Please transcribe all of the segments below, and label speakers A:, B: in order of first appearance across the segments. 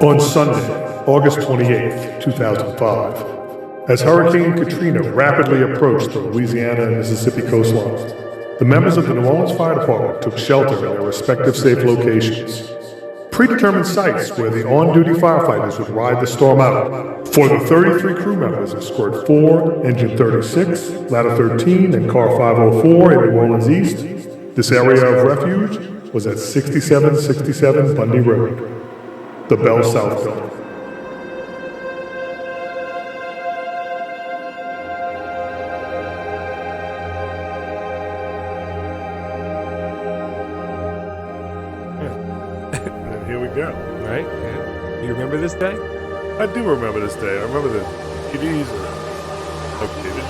A: On Sunday, August 28th, 2005, as Hurricane Katrina rapidly approached the Louisiana and Mississippi coastlines, the members of the New Orleans Fire Department took shelter in their respective safe locations. Predetermined sites where the on-duty firefighters would ride the storm out. For the 33 crew members of Squirt 4, Engine 36, Ladder 13, and Car 504 in New Orleans East, this area of refuge was at 6767 Bundy Road, the Bell South Building.
B: And here we go.
C: Right? Yeah. You remember this day?
B: I do remember this day. I remember the TVs were located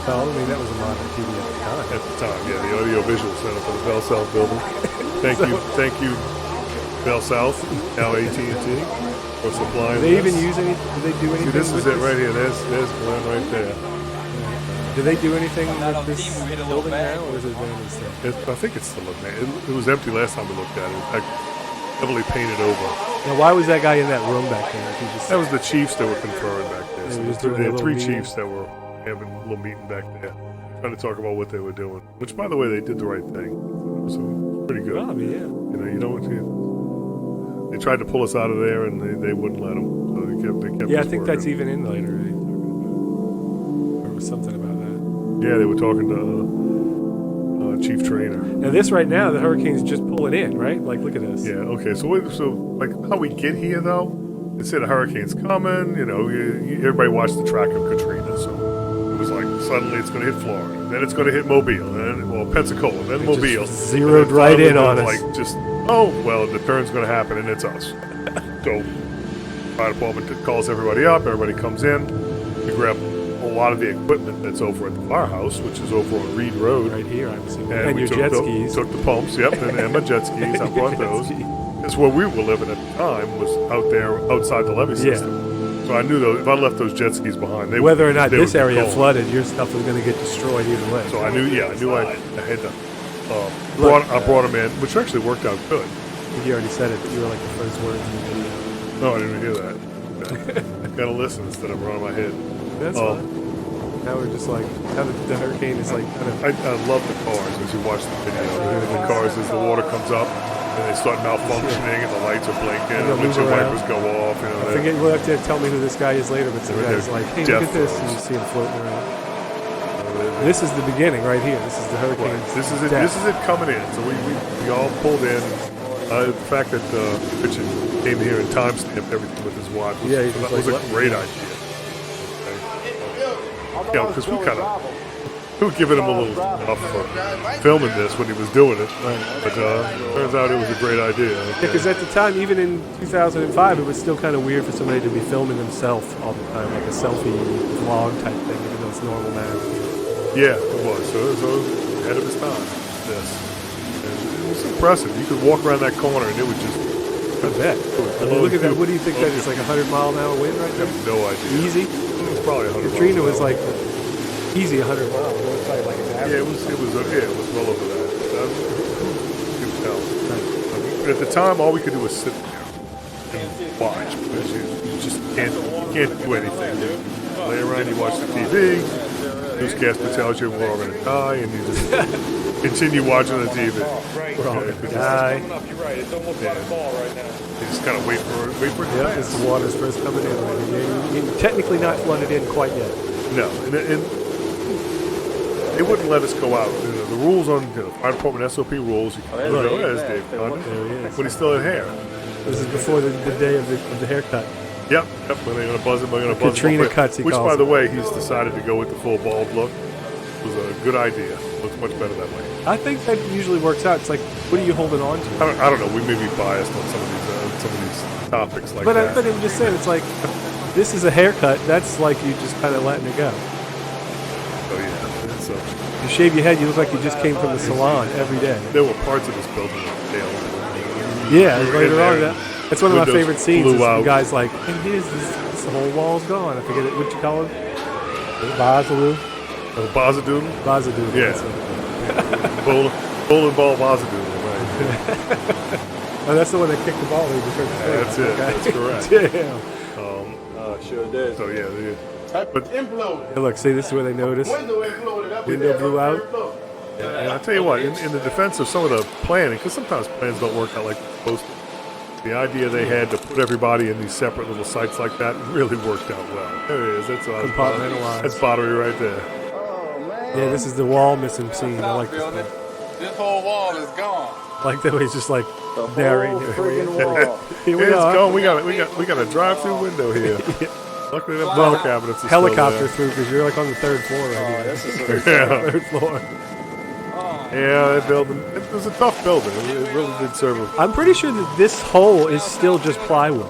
C: Well, I mean, that was a modern TV at the time.
B: at the time. Yeah, the audio-visual center for the Bell South building. Thank you, Bell South, now AT&T, for supplying.
C: Did they
B: this.
C: even use any? Did they do anything?
B: See, this is
C: with
B: it right here. There's Glenn right there.
C: Did they do anything with this building now, or is it abandoned still?
B: I think it's still up there. It was empty last time we looked at it. I heavily painted over.
C: Now, why was that guy in that room back there? If he just
B: That was the chiefs that were conferring back there.
C: They
B: So
C: were just
B: there
C: doing a
B: were
C: little
B: three
C: meeting.
B: chiefs that were having a little meeting back there, trying to talk about what they were doing. Which, by the way, they did the right thing. So pretty good.
C: Oh, yeah.
B: You know, they tried to pull us out of there, and they wouldn't let them. So they kept.
C: Yeah, I
B: us
C: think that's
B: working.
C: even in later. Right? There was something about that.
B: Yeah, they were talking to Chief Trainer.
C: Now, this right now, the hurricane's just pulling in, right? Like, look at this.
B: Yeah. Okay. So like how we get here though? They said a hurricane's coming. You know, everybody watched the track of Katrina, so it was like suddenly it's going to hit Florida, then it's going to hit Mobile, then Pensacola, then Mobile.
C: zeroed
B: And then
C: right in
B: finally
C: on us.
B: Like just the turn's going to happen, and it's us. So fire department calls everybody up. Everybody comes in. We grab a lot of the equipment that's over at the firehouse, which is over on Reed Road.
C: Right here, I'm seeing.
B: And
C: And
B: we
C: your
B: took
C: jet
B: the-
C: skis.
B: Took the pumps, yep, and my jet skis. I brought those. Because where we were living at the time was out there, outside the levee
C: Yeah.
B: system. So I knew if I left those jet skis behind,
C: Whether or not
B: they
C: this
B: would be
C: area
B: gone.
C: flooded, your stuff was going to get destroyed either way.
B: So I knew I had to. I brought them in, which actually worked out good.
C: I think you already said it, but you were like the first words in the video.
B: No, I didn't hear that. Gotta listen instead of running my head.
C: That's fine. Now we're just like, now the hurricane is like kind of...
B: I love the cars as you watch the video. The cars as the water comes up and they start malfunctioning and the lights are blinking and the
C: move
B: windshield
C: around.
B: wipers go off. You know,
C: I forget, you'll have to tell me who this guy is later, but some
B: They're
C: guy's like, hey,
B: Jeff
C: look at this, and you see him floating around. This is the beginning right here. This is the hurricane.
B: Right. This is it. This is it coming in. So we all pulled in. The fact that Richard came here and timestamped everything with his watch was,
C: Yeah, he was
B: that
C: like,
B: was a
C: "Let me
B: great
C: know."
B: idea. Yeah, because we were giving him a little stuff for filming this when he was doing it. But turns out it was a great idea.
C: Because at the time, even in 2005, it was still kind of weird for somebody to be filming themselves all the time, like a selfie vlog type thing, even though it's normal now.
B: Yeah, it was. So it was ahead of his time. This. And it was impressive. You could walk around that corner and it would just.
C: I bet. I mean, look at that. What do you think that is? Like 100-mile-an-hour wind right
B: I
C: there?
B: have no idea.
C: Easy?
B: It was probably 100
C: Katrina
B: miles
C: was
B: an hour.
C: like easy 100 miles. It was probably like an average.
B: Yeah, it was well over that. You could tell. At the time, all we could do was sit there and watch because you just can't do anything. You lay around, you watch the TV. Newscaster tells you we're all going to die, and you just continue watching the TV.
C: We're all going to die.
D: You're right. It's almost by the ball right now.
B: You just kind of wait for it to
C: Yeah,
B: pass.
C: as the water's first coming in. Right? You're technically not flooded in quite yet.
B: No, and they wouldn't let us go out. You know, the rules on fire department SOP rules. You can go, there's Dave Conn,
C: There he is.
B: but he's still in hair.
C: This is before the day of the haircut.
B: Yep. When they're going to buzz him, they're going to buzz
C: Katrina
B: him.
C: cuts, he
B: Which,
C: calls
B: by the
C: it.
B: way, he's decided to go with the full bald look. It was a good idea. Looks much better that way.
C: I think that usually works out. It's like, what are you holding on to?
B: I don't know. We may be biased on some of these topics like
C: But
B: that.
C: I'm just saying, it's like, this is a haircut. That's like you just kind of letting it go.
B: So yeah. So
C: You shave your head, you look like you just came from the salon every day.
B: there were parts of this building that failed.
C: Yeah,
B: We were
C: later
B: in there,
C: on. That's one of my
B: windows
C: favorite scenes.
B: blew
C: Is the
B: out.
C: guy's like, and here's this whole wall's gone. I forget it. What you call it? Bazalu?
B: Bazadoodle?
C: Bazadoodle.
B: Yeah.
C: that's it.
B: Bowling ball Bazadoodle, right.
C: Oh, that's the one that kicked the ball over.
B: That's it. That's correct.
C: Damn.
D: Sure did.
B: So yeah, but
C: Hey, look, see, this is where they noticed. Window blew out.
B: and I'll tell you what, in the defense of some of the planning, because sometimes plans don't work out like they're supposed to. The idea they had to put everybody in these separate little sites like that really worked out well. There it is. That's
C: Compartmentalized.
B: That's pottery right there.
C: Yeah, this is the wall missing scene. I like this one.
D: This whole wall is gone.
C: Like the way he's just like narrating.
D: Freaking wall.
C: Here we
B: It's
C: are.
B: gone. We got a drive-through window here. Luckily, the file cabinets are
C: Helicopter
B: still
C: through because you're like on the 3rd floor right here.
D: This is
B: there. Yeah.
C: 3rd floor.
B: Yeah, that building. It was a tough building. It really did serve a.
C: I'm pretty sure that this hole is still just plywood.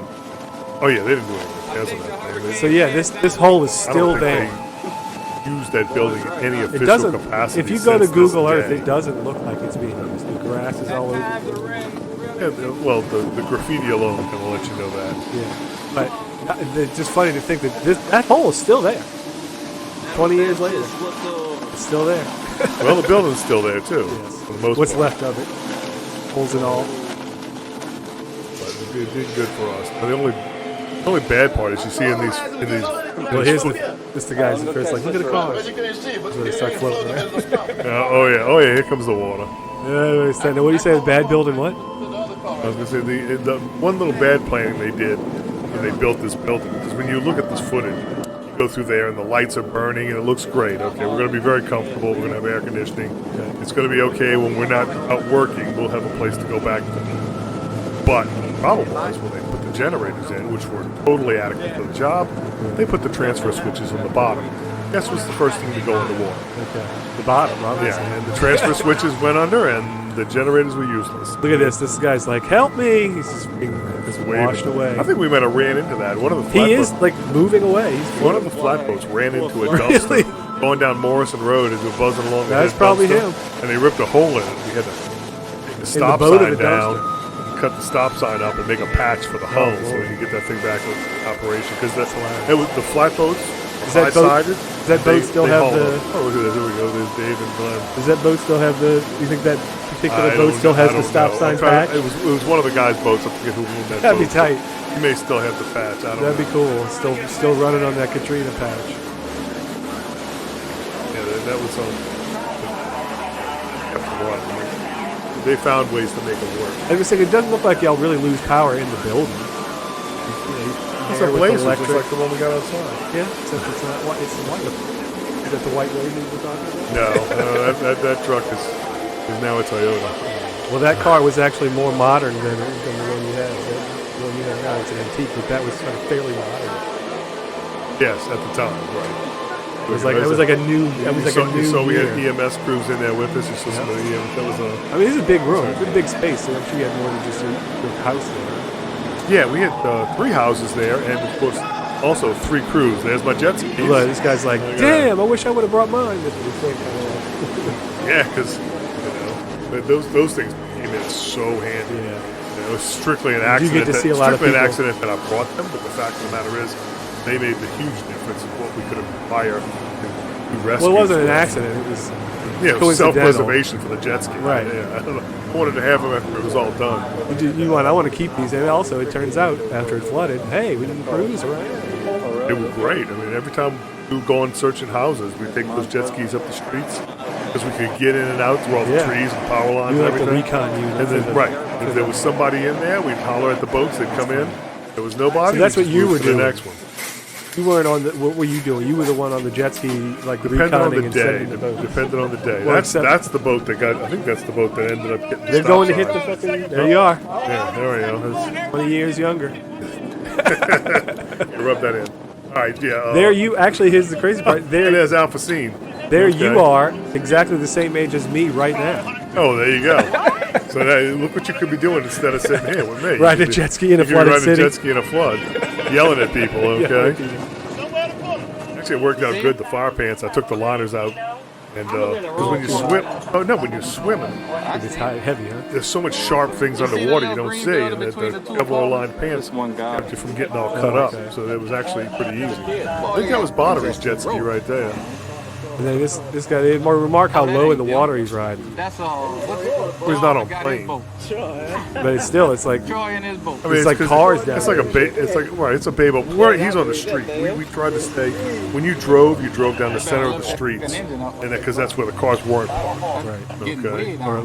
B: Oh yeah, they didn't do anything. That's
C: So yeah, this hole is
B: I
C: still
B: don't think
C: there.
B: they used that building in any
C: It
B: official
C: doesn't.
B: capacity.
C: If you go to
B: since
C: Google
B: this
C: Earth,
B: day.
C: it doesn't look like it's being used. The grass is all over.
B: Yeah, well, the graffiti alone can let you know that.
C: Yeah, but it's just funny to think that that hole is still there. 20 years later, it's still there.
B: Well, the building's still there too.
C: Yes.
B: For the most
C: What's
B: part.
C: left of it, holes and all.
B: But it did good for us. But the only bad part is you see in these.
C: Well, here's the guys at first like, look at the cars. So they start floating around.
B: Oh yeah, here comes the water.
C: What do you say? Bad building? What?
B: I was gonna say the one little bad planning they did when they built this building, because when you look at this footage, you go through there and the lights are burning and it looks great. Okay, we're gonna be very comfortable. We're gonna have air conditioning. It's gonna be okay when we're not out working. We'll have a place to go back to. But the problem was when they put the generators in, which were totally adequate for the job, they put the transfer switches on the bottom. Guess what's the first thing to go in the water?
C: Okay. The bottom, obviously.
B: Yeah, and the transfer switches went under, and the generators were useless.
C: Look at this. This guy's like, help me. He's just being
B: Waving.
C: washed away.
B: I think we might have ran into that. One of the
C: He is
B: flatboats,
C: like moving away. He's
B: one of the flatboats ran into a
C: Really?
B: dumpster going down Morrison Road as we were buzzing along. with
C: That's
B: his
C: probably
B: dumpster,
C: him.
B: And they ripped a hole in it. We had to take the stop
C: boat of
B: sign
C: the
B: down, and cut the stop sign up, and make a patch for the hull so we could get that thing back in operation. Because the flatboats,
C: Does that boat-
B: high-sided,
C: does that boat still have
B: haul
C: the-
B: them. Oh, look at that. Here we go. There's Dave and Glenn.
C: Does that boat still have the? You think that particular
B: I
C: boat
B: don't
C: still
B: know.
C: has
B: I
C: the
B: don't
C: stop
B: know.
C: sign
B: I'm trying
C: patch?
B: to- It was one of the guys' boats. I forget who owned that
C: That'd be
B: boat.
C: tight.
B: He may still have the patch. I don't
C: That'd
B: know.
C: be cool. Still running on that Katrina patch.
B: Yeah, that was they found ways to make it work.
C: I was saying, it doesn't look like y'all really lose power in the building.
B: It's
C: Hair
B: a
C: with
B: blazer, just
C: electric.
B: like the one we got outside.
C: Yeah, except it's not white. It's the white. Is that the white lady we're talking about?
B: No, that truck is now a Toyota.
C: Well, that car was actually more modern than the one you had. The one you have now, it's an antique, but that was kind of fairly modern.
B: Yes, at the time, right.
C: It was like a new. That was like a new.
B: So we had
C: year.
B: EMS crews in there with us. You saw some of the EMS. That was a.
C: I mean, this is a big room. It's a big space, so I'm sure you had more than just your house there.
B: Yeah, we had 3 houses there, and of course, also 3 crews. There's my jet ski.
C: Look, this guy's like,
B: Look at
C: damn, I wish I would have brought mine. That's what he's saying, kind of
B: Yeah, because those things came in so handy.
C: like, yeah.
B: It was strictly an
C: You
B: accident.
C: get to see a lot of
B: strictly an
C: people.
B: accident that I brought them, but the fact of the matter is, they made the huge difference in what we could acquire to rescue.
C: Well, it wasn't an accident. It was coincidental.
B: Self-preservation for the jet ski.
C: Right.
B: Yeah, I don't know. I wanted to have them after it was all done.
C: I want to keep these. And also, it turns out, after it flooded, hey, we didn't cruise around.
B: They were great. I mean, every time we would go on searching houses, we'd take those jet skis up the streets because we could get in and out through all the
C: Yeah.
B: trees and power lines
C: You
B: and
C: like the
B: everything.
C: recon unit.
B: And then, if there was somebody in there, we'd holler at the boats. They'd come in. There was nobody.
C: So that's
B: we'd
C: what
B: just
C: you
B: move
C: were
B: to
C: doing.
B: The next one.
C: You weren't on the. What were you doing? You were the one on the jet ski, like
B: Depending on
C: reconning
B: the
C: and
B: day.
C: sending the boat.
B: Depending on the day.
C: Well,
B: That's the boat that got. I think that's the boat that ended up getting.
C: They're going to hit the fucking. There you are.
B: Yeah, there we go.
C: 20 years younger.
B: Rub that in. All right, yeah.
C: There you actually. Here's the crazy part.
B: And
C: There,
B: there's Alphacine.
C: there
B: Okay.
C: you are, exactly the same age as me right now.
B: Oh, there you go. So look what you could be doing instead of sitting here with me.
C: Riding a jet ski in a
B: You could be
C: flooded
B: riding
C: city.
B: a jet ski in a flood, yelling at people. Okay. Actually, it worked out good. The fire pants. I took the liners out, and because when you swim, when you're swimming,
C: It's heavy, huh?
B: there's so much sharp things underwater you don't see, and the Kevlar lined pants kept you from getting all cut up. So it was actually pretty easy. I think that was Bottery's jet ski right there.
C: And then this guy, they remark how low in the water he's riding.
D: That's
B: He's not on plane.
C: But it's still, it's like,
D: Troy in his boat.
B: I mean,
C: it's like
B: 'cause
C: cars down
B: It's like a it's like right. It's a bay, but he's on the street. We tried to stay. When you drove down the center of the streets, and because that's where the cars weren't parked.
C: right.
B: Okay.
C: Or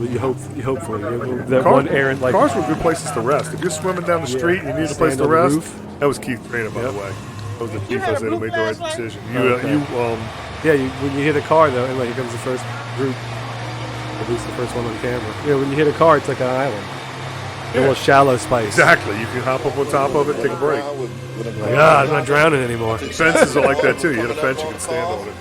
C: hopefully. That
B: Cars,
C: one errant, like,
B: cars were good places to rest. If you're swimming down the street and you need a place
C: Stand
B: to
C: on the
B: rest,
C: roof.
B: that was Keith Trainer, by the way. That was the chief I said who made the right decision.
C: Okay. When you hit a car, though, and like, here comes the first group, at least the first one on camera. When you hit a car, it's like an island. A little shallow spice.
B: Exactly. You can hop up on top of it, take a break.
C: Like, I'm not drowning anymore.
B: Fences are like that too. You hit a fence, you can stand on it.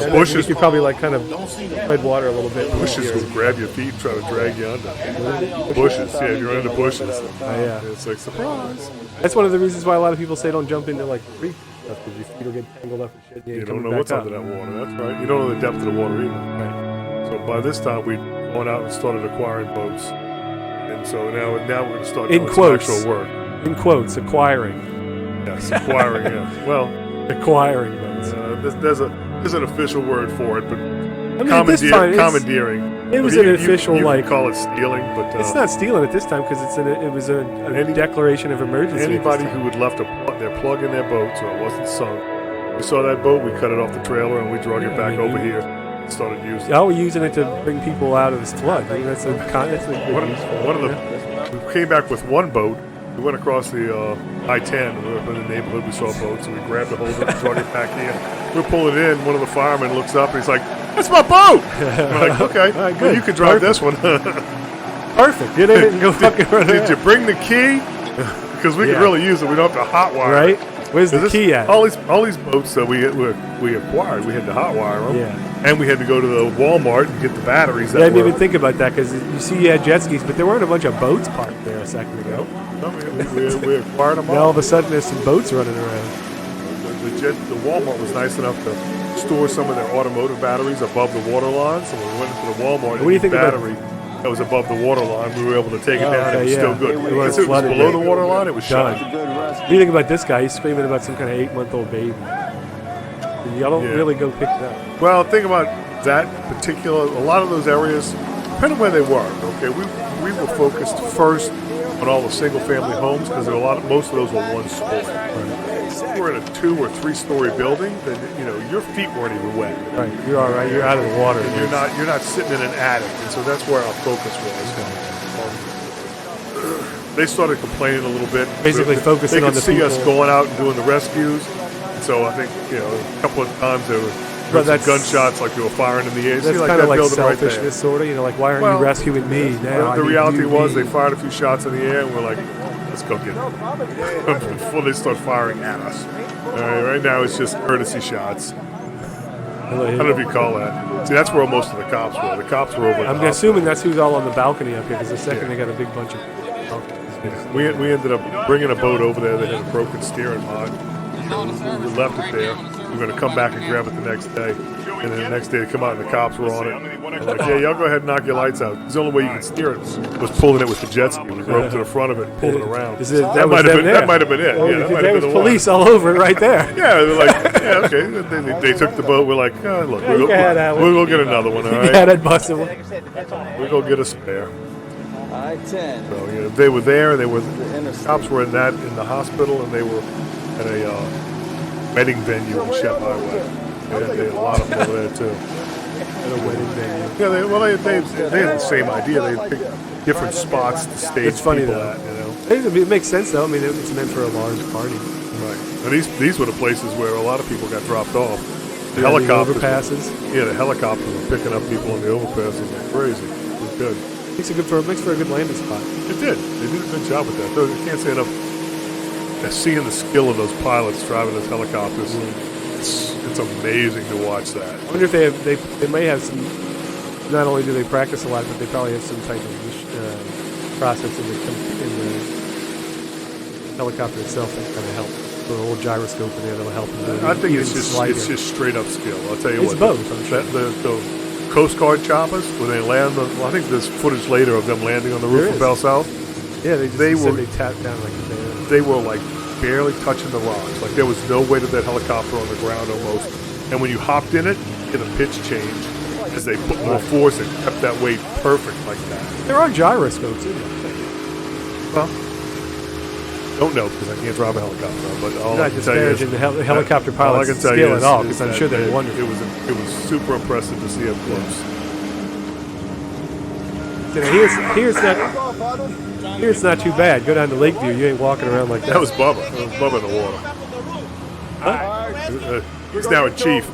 C: And
B: Bushes,
C: you could probably like kind of tread water a little bit.
B: bushes will grab your feet and try to drag you under. Bushes, yeah, you're in the bushes.
C: Yeah.
B: It's like surprise.
C: That's one of the reasons why a lot of people say don't jump into like creek stuff, because your feet will get tangled up and shit.
B: You don't know what's under that water. That's right. You don't know the depth of the water either.
C: Right.
B: So by this time, we'd gone out and started acquiring boats, and so now we're going to start
C: In
B: doing some
C: quotes.
B: actual work.
C: In quotes, acquiring.
B: Yes, acquiring. Yeah. Well,
C: Acquiring boats.
B: there's an official word for it, but
C: At this time,
B: commandeering.
C: it was
B: You-
C: an official,
B: you
C: like,
B: can call it stealing, but
C: it's not stealing at this time because it was a declaration of emergency. at this
B: anybody
C: time.
B: who had left their plug in their boat so it wasn't sunk. We saw that boat, we cut it off the trailer, and we drug it back over here and started using it.
C: Y'all were using it to bring people out of this flood. I mean, that's a good
B: One
C: use for it.
B: of the, we came back with one boat. We went across the I-10. We were up in the neighborhood. We saw a boat, so we grabbed the hold of it and drug it back here. We pull it in. One of the firemen looks up and he's like, "That's my boat." We're like, "Okay,
C: All right,
B: well,
C: good.
B: you can drive this one."
C: Perfect. Get in it and go fucking run
B: Did you
C: around.
B: bring the key? Because we
C: Yeah.
B: could really use it. We don't have to hotwire.
C: Right? Where's the
B: This-
C: key at?
B: All these boats that we acquired, we had to hotwire them.
C: Yeah.
B: And we had to go to the Walmart and get the batteries.
C: I
B: That
C: didn't
B: were,
C: even think about that because you see you had jet skis, but there weren't a bunch of boats parked there a second ago.
B: No, we acquired them
C: Now all
B: all.
C: of a sudden there's some boats running around.
B: The Walmart was nice enough to store some of their automotive batteries above the water line. So when we went into the Walmart,
C: What do you think about-
B: battery that was above the water line, we were able to take it
C: Oh,
B: down.
C: okay,
B: It was
C: yeah.
B: still good.
C: It wasn't
B: Once it was
C: flooded
B: below
C: yet.
B: the water line, it was
C: Done.
B: shut.
C: What do you think about this guy? He's screaming about some kind of 8-month-old baby. And y'all don't
B: Yeah.
C: really go pick it up.
B: Well, think about that particular. A lot of those areas, depending where they were. Okay, we were focused first on all the single-family homes because most of those were one story. If you were in a 2 or 3 story building, then your feet weren't even wet.
C: Right. You're all right. You're out of the water.
B: And you're not sitting in an attic, and so that's where our focus was. They started complaining a little bit.
C: Basically focusing
B: they
C: on
B: could
C: the
B: see us
C: people.
B: going out and doing the rescues. So I think a couple of times there were
C: But
B: some
C: that's-
B: gunshots, like they were firing in the air.
C: That's
B: See,
C: kind of like
B: building right there.
C: selfishness, sort of. Like, why aren't
B: Well,
C: you rescuing me now?
B: The
C: I need
B: reality
C: you,
B: was
C: me.
B: they fired a few shots in the air, and we're like, let's go get them before they start firing at us. All right now it's just courtesy shots. I don't know if you call that. See, that's where most of the cops were. The cops were over. at
C: I'm
B: the
C: assuming that's who's all on the balcony up here, because the second
B: Yeah.
C: they got a big bunch of.
B: We ended up bringing a boat over there that had a broken steering rod. We left it there. We were going to come back and grab it the next day. And then the next day they come out and the cops were on it. I'm like, yeah, y'all go ahead and knock your lights out. The only way you can steer it was pulling it with the jet ski. We rode to the front of it and pulled it around.
C: That was them there.
B: That might have been it.
C: Oh,
B: Yeah, that might
C: there
B: have
C: was
B: been the
C: police all over it right there.
B: one. Yeah, they're like, yeah, okay. They took the boat. We're like, oh, look,
C: you can have that one.
B: we'll go get another one, all
C: Yeah,
B: right?
C: that busted one.
B: We'll go get a spare.
D: I-10.
B: So, they were there. The cops were in the hospital, and they were at a wedding venue on Shep Highway. They had a lot of them over there too.
C: At a wedding venue.
B: Yeah, they had the same idea. They picked different spots to stage
C: It's funny,
B: people
C: though.
B: at.
C: It makes sense, though. I mean, it's meant for a large party.
B: Right. And these were the places where a lot of people got dropped off. The
C: Yeah,
B: helicopters.
C: overpasses.
B: Yeah, the helicopters were picking up people on the overpasses like crazy. It was good.
C: Makes for a good landing spot.
B: It did. They did a good job with that. I can't say enough. Seeing the skill of those pilots driving those helicopters, it's amazing to watch that.
C: I wonder if they may have some. Not only do they practice a lot, but they probably have some type of process in the helicopter itself that kind of help. So a little gyroscope in there that'll help them.
B: I think
C: even
B: it's
C: slighter.
B: just straight up skill. I'll tell you
C: It's
B: what.
C: both, I'm sure.
B: The Coast Guard choppers when they land. I think there's footage later of them landing on the roof
C: There
B: of
C: is.
B: Bell South.
C: Yeah,
B: they
C: said
B: were-
C: they tapped down like that.
B: They were like barely touching the rocks. Like there was no weight of that helicopter on the ground almost. And when you hopped in it, in the pitch change as they put more force and kept that weight perfect like that.
C: There are gyroscopes in there.
B: Well, don't know because I can't drive a helicopter. But all
C: I'm
B: I
C: not
B: can tell you is
C: disparaging the helicopter
B: all I
C: pilot's
B: can tell
C: skill
B: you
C: at all,
B: is
C: because I'm
B: that
C: sure they're wonderful.
B: It was super impressive to see up close.
C: Here's not too bad. Go down to Lakeview. You ain't walking around like that.
B: That was Bubba. That was Bubba in the water. He's now a chief.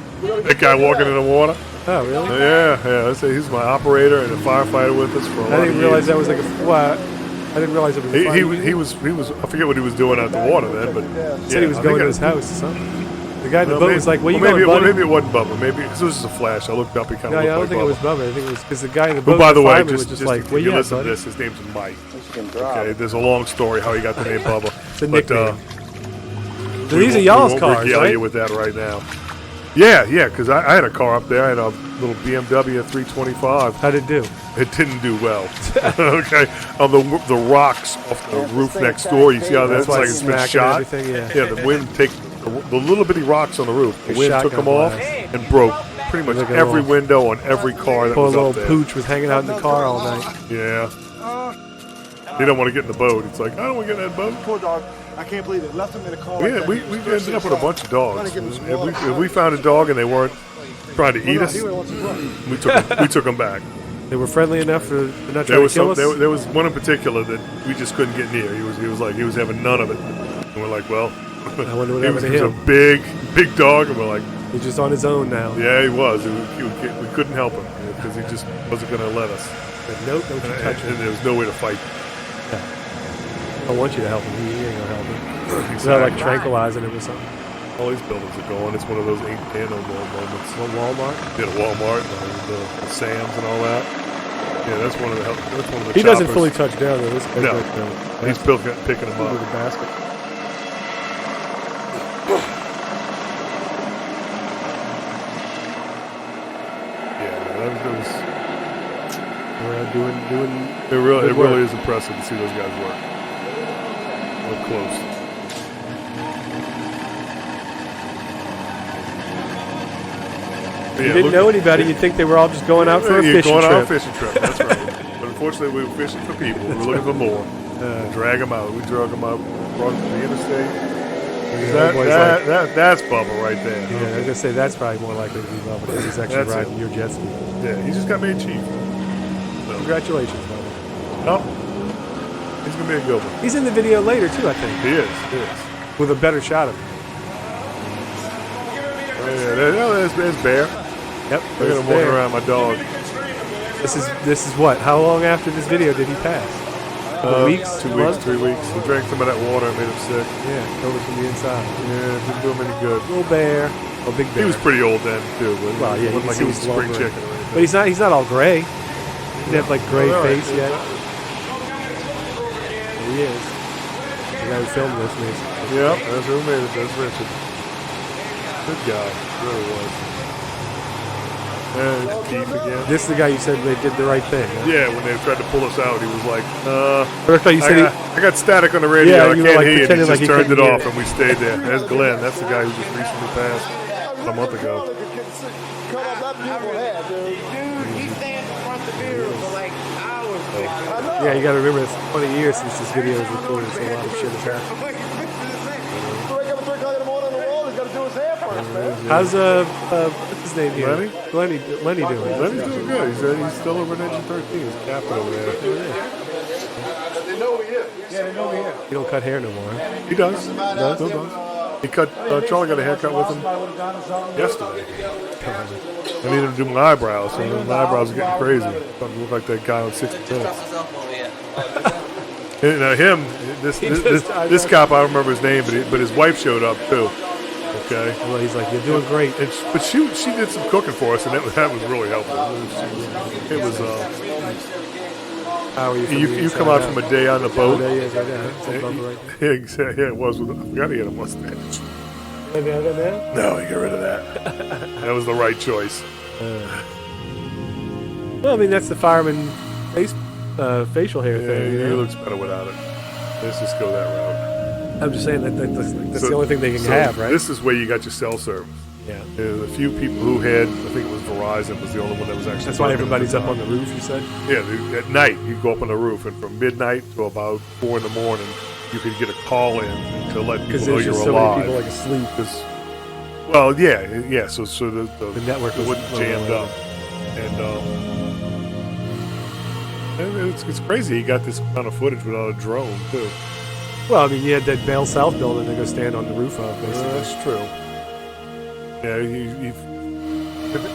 B: That guy walking in the water.
C: Oh, really?
B: Yeah. Let's say he's my operator and a firefighter with us for a lot
C: I didn't
B: of
C: realize
B: years.
C: that was like a. Well, I didn't realize it was. A
B: He was. I forget what he was doing out the water then, but
C: He said he was going to his house or something. The guy in the boat was like, "Where you
B: maybe,
C: going, buddy?"
B: maybe it wasn't Bubba. Maybe because it was just a flash. I looked up. He kind
C: No,
B: of
C: I don't
B: looked
C: think
B: like
C: it was
B: Bubba.
C: Bubba. I think it was because the guy in the boat.
B: Who, by the way,
C: fireman
B: just
C: was just like,
B: if
C: "Where
B: you
C: you at,
B: listen to
C: buddy?"
B: this, his name's Mike. Okay, there's a long story how he got the name Bubba.
C: It's a
B: But,
C: nickname. So
B: we
C: these are
B: won't-
C: y'all's
B: we won't
C: cars,
B: regale
C: right?
B: you with that right now. Yeah, because I had a car up there. I had a little BMW 325.
C: How'd it do?
B: It didn't do well. Okay, on the rocks off the roof next door, you see how that's
C: why
B: like
C: it's
B: it's been
C: smacking
B: shot.
C: everything, yeah.
B: The wind take the little bitty rocks on the roof. The wind took
C: Shotgun
B: them off
C: blast.
B: and broke pretty much
C: Look at
B: every
C: all.
B: window on every car that
C: Poor
B: was
C: little
B: up there.
C: pooch was hanging out in the car all night.
B: Yeah. He don't want to get in the boat. It's like, I don't want to get in that boat.
E: Poor dog. I can't believe it. Left him in a car.
B: Yeah, we ended up with a bunch of dogs. If we found a dog and they weren't trying to eat us, we took them back.
C: They were friendly enough for not
B: There
C: trying
B: was
C: to kill us.
B: there was one in particular that we just couldn't get near. He was having none of it. And we're like, well,
C: I wonder what
B: he was
C: happened to
B: a
C: him.
B: big dog, and we're like,
C: He's just on his own now.
B: yeah, he was. We couldn't help him because he just wasn't going to let us.
C: But nope, don't you touch
B: And
C: him.
B: there was no way to fight.
C: I want you to help him. He ain't gonna help him. Is that like tranquilizing him or something?
B: All these buildings are going. It's one of those ink piano moments.
C: One Walmart.
B: Yeah, the Walmart, and the Sam's, and all that. Yeah, that's one of the.
C: He doesn't
B: choppers.
C: fully touch down though. This guy's
B: No.
C: like,
B: He's still picking them
C: with
B: up.
C: the basket.
B: Yeah, that was
C: We're doing.
B: it really
C: Good work.
B: is impressive to see those guys work. Up close.
C: You didn't know anybody. You'd think they were all just going out for a fishing
B: going on a
C: trip.
B: fishing trip. That's right. But unfortunately, we were fishing for people. We were looking for more. Drag them out. We drug them out. Brought them to the interstate. That's Bubba right there.
C: Yeah, I was gonna say that's probably more likely to be Bubba because he's actually
B: That's
C: riding
B: it.
C: your jet ski.
B: Yeah, he just got made chief.
C: Congratulations, Bubba.
B: No, he's gonna be a good one.
C: He's in the video later too, I think,
B: He is.
C: with a better shot of him.
B: Yeah, there's Bear.
C: Yep.
B: Look at
C: there's
B: him walking
C: Bear.
B: around my dog.
C: This is what? How long after this video did he pass? Weeks?
B: 2 weeks,
C: Months?
B: 3 weeks. He drank some of that water and made him sick.
C: Yeah, killed it from the inside.
B: Yeah, it didn't do him any good.
C: Little bear. Oh, big bear.
B: He was pretty old then too. But
C: Well, yeah,
B: it
C: you
B: wasn't
C: can
B: like
C: see
B: he was
C: he's
B: spring
C: lumbering.
B: chicken or anything.
C: But he's not all gray. He didn't have like gray
B: Oh,
C: face
B: yeah.
C: yet. There he is. The guy who filmed this me.
B: Yep, that's who made it. That's Richard. Good guy, really was. And Keith again.
C: This is the guy you said they did the right thing. Huh?
B: Yeah, when they tried to pull us out, he was like,
C: I thought you said
B: I got static on the radio.
C: Yeah,
B: I
C: you
B: can't
C: were, like,
B: hear you. He
C: pretending
B: just
C: like he
B: turned it
C: couldn't hear
B: off,
C: it.
B: and we stayed there. There's Glenn. That's the guy who just recently passed a month ago.
E: Cut off that beautiful head, dude.
F: He stands in front of the mirror for like hours.
E: I know.
C: Yeah, you got to remember it's 20 years since this video was recorded, so a lot of shit has happened.
E: Wake up at 3 o'clock in the morning on the wall. He's got to do his hair first, man.
C: How's what's his name here?
B: Lenny?
C: Lenny doing?
B: Lenny's doing good. He's still over at Engine 13. He's captain over there.
E: They know he is. Yeah, they know he is.
C: You don't cut hair no more. Huh?
B: He does. Still does. He cut. Charlie got a haircut with him yesterday. I needed to do my eyebrows, so my eyebrows are getting crazy. Starting to look like that guy on 60 Minutes. And him, this cop, I don't remember his name, but his wife showed up too. Okay.
C: Well, he's like, you're doing great.
B: And but she did some cooking for us, and that was really helpful. It was
C: How are you?
B: you come out from a day on the
C: Oh,
B: boat.
C: there he is right there. It's a bumper right
B: Yeah, exactly. Yeah, it was. I forgot he had a mustache.
C: there.
B: No, get rid of that. That was the right choice.
C: Well, I mean, that's the fireman facial hair
B: Yeah,
C: thing. You
B: he
C: know?
B: looks better without it. Let's just go that route.
C: I'm just saying that's
B: So-
C: the only thing they can
B: so
C: have, right?
B: This is where you got your cell service.
C: Yeah.
B: There's a few people who had, I think it was Verizon was the only one that was actually.
C: That's why
B: working
C: everybody's
B: at the
C: up on the roof, you said?
B: Yeah, at night you go up on the roof, and from midnight to about 4 in the morning, you could get a call in to let people
C: Because
B: know
C: there's
B: you're
C: just so
B: alive.
C: many people like asleep.
B: Well, yeah. So the
C: network was
B: wasn't jammed up, and it's crazy. He got this kind of footage without a drone too.
C: Well, I mean, you had that Bell South building to go stand on the roof of, basically.
B: That's true. Yeah,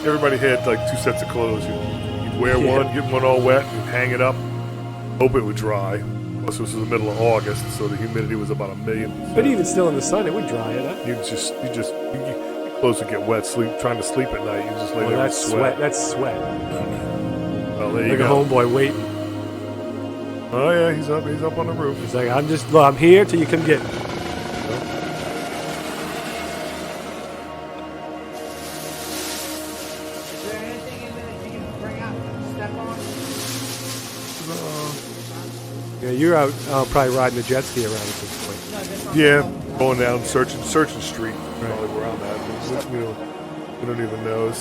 B: everybody had like 2 sets of clothes. You'd wear one, get one all wet, and hang it up, hope it would dry. Plus, this was the middle of August, so the humidity was about 1,000,000%.
C: But even still in the sun, it would dry it up.
B: Your clothes would get wet. Trying to sleep at night, you just lay there and
C: That's
B: sweat.
C: That's sweat.
B: Well, there you
C: Like a
B: go.
C: homeboy waiting.
B: Oh yeah, he's up on the roof.
C: He's like, I'm here till you come get me.
F: Is there anything in there that you can bring out and step on?
C: Yeah, you're out probably riding the jet ski around at this point.
B: Yeah, going down searching street. Probably where I'm at. We don't even know.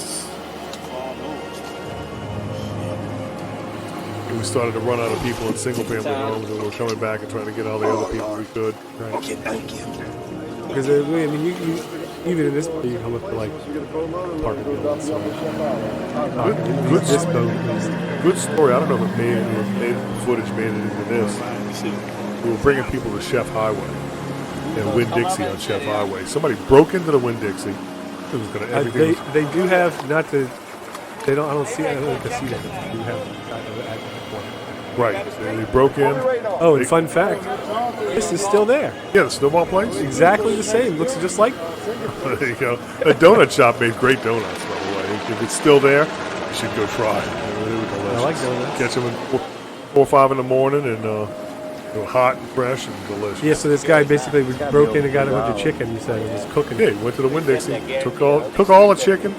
B: We started to run out of people in single-family homes, and we're coming back and trying to get all the other people we could.
C: Right. Okay, thank you. Because I mean, you even in this, you come up to like parking buildings. This boat.
B: Good story. I don't know if footage made it into this. We were bringing people to Chef Highway and Winn-Dixie on Chef Highway. Somebody broke into the Winn-Dixie. It was going to
C: They do have not the. They don't. I don't see. I don't think I see that. They do have.
B: Right. They broke in.
C: Oh, and fun fact, this is still there.
B: Yeah, the snowball place.
C: Exactly the same. Looks just like.
B: There you go. A donut shop made great donuts, by the way. If it's still there, you should go try. They were delicious.
C: I like donuts.
B: Catch them at 4 or 5 in the morning, and they were hot and fresh and delicious.
C: Yeah. So this guy basically broke in and got a bunch of chicken. He said, and was cooking.
B: Yeah, he went to the Winn-Dixie, took all the chicken,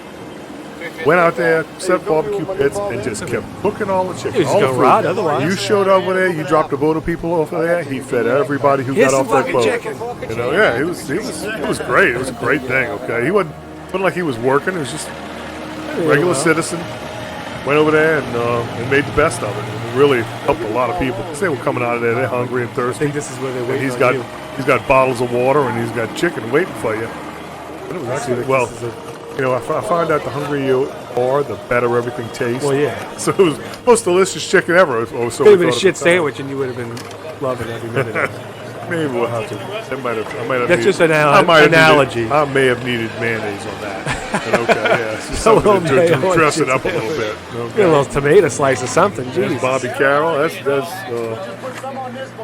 B: went out there, set barbecue pits, and just kept cooking all the chicken.
C: He was
B: all the
C: gonna
B: food.
C: rot otherwise.
B: You showed over there, you dropped a boat of people off of there. He fed everybody who
C: Here's
B: got off
C: some
B: that boat.
C: fucking chicken.
B: You know, yeah, it was great. It was a great thing. Okay, he wasn't like he was working. It was just a regular citizen. Went over there and made the best of it. And it really helped a lot of people because they were coming out of there. They're hungry and
C: I
B: thirsty.
C: think this is where they're
B: And
C: waiting.
B: he's
C: on you.
B: got bottles of water and he's got chicken waiting for you.
C: But it was actually
B: Well,
C: this is
B: you know, I find out the hungrier you are, the better everything tastes.
C: well, yeah.
B: So it was the most delicious chicken ever. Or so
C: Could have
B: we
C: been a
B: thought at
C: shit
B: the time.
C: sandwich, and you would have been loving every minute of it.
B: Maybe we'll have to. I might have.
C: That's
B: needed,
C: just an
B: I might have
C: analogy.
B: Needed, I may have needed mayonnaise on that. But okay, yeah, it's just
C: A little
B: something to
C: mayo
B: dress
C: on
B: it up a
C: your
B: little bit.
C: Get a
B: Okay.
C: little tomato slice or something.
B: There's
C: Jeez.
B: Bobby Carroll. That's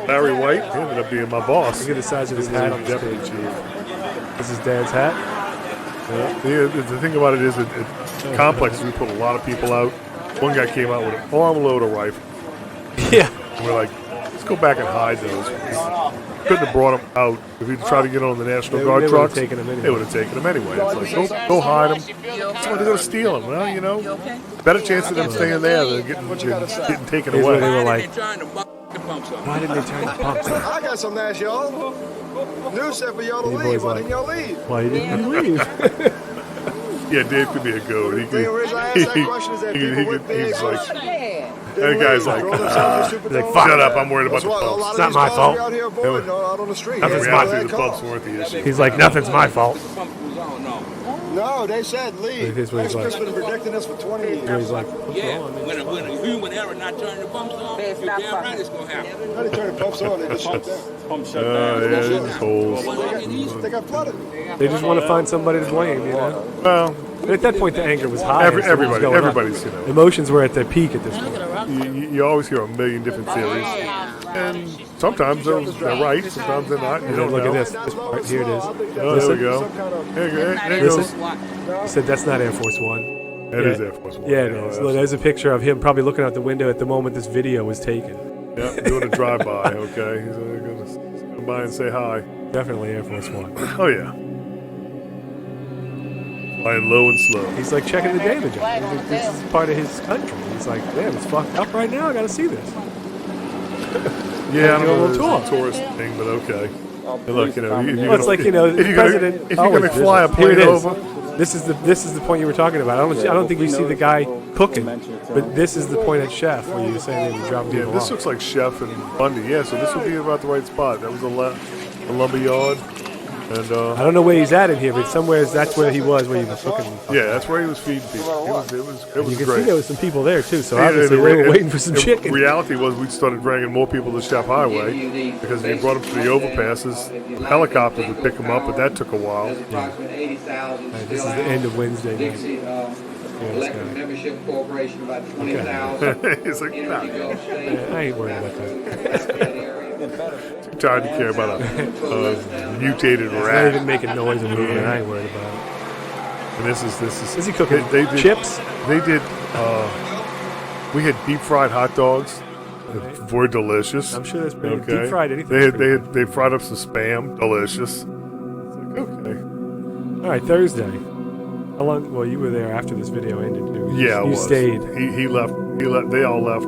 B: Larry White. He ended up being my boss.
C: Look at the size of his
B: He was
C: hat
B: the
C: on this
B: deputy
C: page.
B: chief.
C: This is Dad's hat.
B: The thing about it is, at complexes, we put a lot of people out. One guy came out with an armload of rifles.
C: Yeah.
B: And we're like, let's go back and hide those. Couldn't have brought them out. If we'd tried to get on the National Guard
C: they would have
B: trucks,
C: taken 'em anyway.
B: they would have taken them anyway. It's like, go hide them. Somebody's going to steal them. Well, you know, better chance of them staying there than getting taken
C: Here's where
B: away.
C: they were like, why didn't they turn the pumps on?
E: I got some Nash, y'all. News said for y'all to
C: And your
E: leave.
C: boy's
E: Why
C: like-
E: didn't y'all leave?
C: Why didn't you leave?
B: Yeah, Dave could be a goat. He
E: The
B: could.
E: reason I asked that question is that people with big
B: He's like,
F: Man.
B: that guy's like,
E: throw themselves in
C: like,
E: Superdome.
C: fuck.
B: shut up, I'm worried about
E: That's
B: the
E: why a lot
B: pumps.
E: of
C: It's not
E: these
C: my
E: cars
C: fault.
E: are out here avoiding out on the street.
B: In
E: That's
B: reality,
E: why
B: the
E: they
B: pumps
E: call.
B: weren't the issue.
C: He's like, nothing's my fault.
E: No, they said leave.
C: Here's what he's like.
E: Expert's been predicting this for 20 years.
C: And he's like, what's
G: Yeah,
C: wrong?
G: when a human error not turning the pumps on,
F: Man,
G: you're
F: stop
G: damn right it's gonna happen.
E: How they turn the pumps on? They just shut down.
B: Yeah, it's holes.
E: They got flooded.
C: They just want to find somebody to blame, you know?
B: Well,
C: But at that point, the anger was high.
B: everybody's, you know.
C: Emotions were at their peak at this point.
B: You always hear a million different theories, and sometimes they're right, sometimes they're not. You
C: And
B: don't
C: then look
B: know.
C: at this. This part, here it is.
B: Oh, there we
C: Listen.
B: go. There
C: Listen.
B: goes.
C: He said, that's not Air Force One.
B: That
C: Yeah.
B: is Air Force One.
C: Yeah, it is. Look, there's a picture of him probably looking out the window at the moment this video was taken.
B: Yeah, doing a drive-by. Okay, he's going to come by and say hi.
C: Definitely Air Force One.
B: Oh yeah. Flying low and slow.
C: He's like checking the damage on it. This is part of his country. He's like, damn, it's fucked up right now. I got to see this.
B: Yeah, I don't
C: Go
B: know
C: on
B: if
C: tour.
B: it's a tourist thing, but okay. And look, you know, if you're
C: Well, it's like, you know, the
B: if you're
C: president
B: gonna
C: always
B: fly a
C: does it. Here
B: plane
C: it is.
B: over,
C: This is the point you were talking about. I don't think we see the guy cooking, but this is the point at Chef where you were saying they were dropping people
B: this
C: off.
B: looks like Chef and Bundy. Yeah, so this would be about the right spot. That was a lumber yard. And
C: I don't know where he's at in here, but somewhere that's where he was, where he was cooking.
B: yeah, that's where he was feeding people. It was
C: You can
B: great.
C: see there was some people there too, so
B: Yeah,
C: obviously they were waiting for some
B: the
C: chicken.
B: reality was we started bringing more people to Chef Highway because they brought them to the overpasses. Helicopters would pick them up, but that took a while.
C: All right, this is the end of Wednesday night.
H: Membership corporation about 20,000.
B: It's like, nah,
C: Yeah, I ain't worried about that.
B: too tired to care about a mutated
C: Not
B: rat.
C: even making noise or movement. I ain't worried about it.
B: And this is.
C: Is he cooking
B: They did,
C: chips?
B: They did. We had deep fried hot dogs. Were delicious.
C: I'm sure that's pretty
B: Okay.
C: deep fried anything.
B: They fried up some spam. Delicious. It's like, okay.
C: All right, Thursday. How long? Well, you were there after this video ended too.
B: Yeah,
C: you stayed.
B: He left. They all left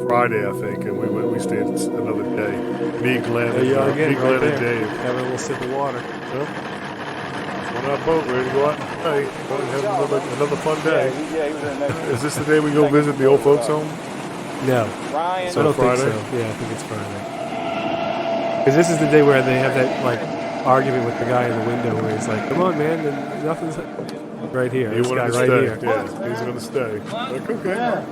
B: Friday, I think, and we stayed another day. Me, Glenn,
C: There you are again,
B: me,
C: right
B: Glenn,
C: there.
B: and Dave.
C: Having a little sip of water.
B: On our boat, ready to go out and play. Have another fun day.
E: Yeah, he was in next.
B: Is this the day we go visit the old folks home?
C: No,
E: Ryan.
C: I don't
B: Friday?
C: think so. Yeah, I think it's Friday. Because this is the day where they have that like argument with the guy in the window where he's like, "Come on, man, and nothing's right here.
B: He
C: This guy
B: wanted to
C: right
B: stay.
C: here."
B: Yeah, he's going to stay. Like, okay.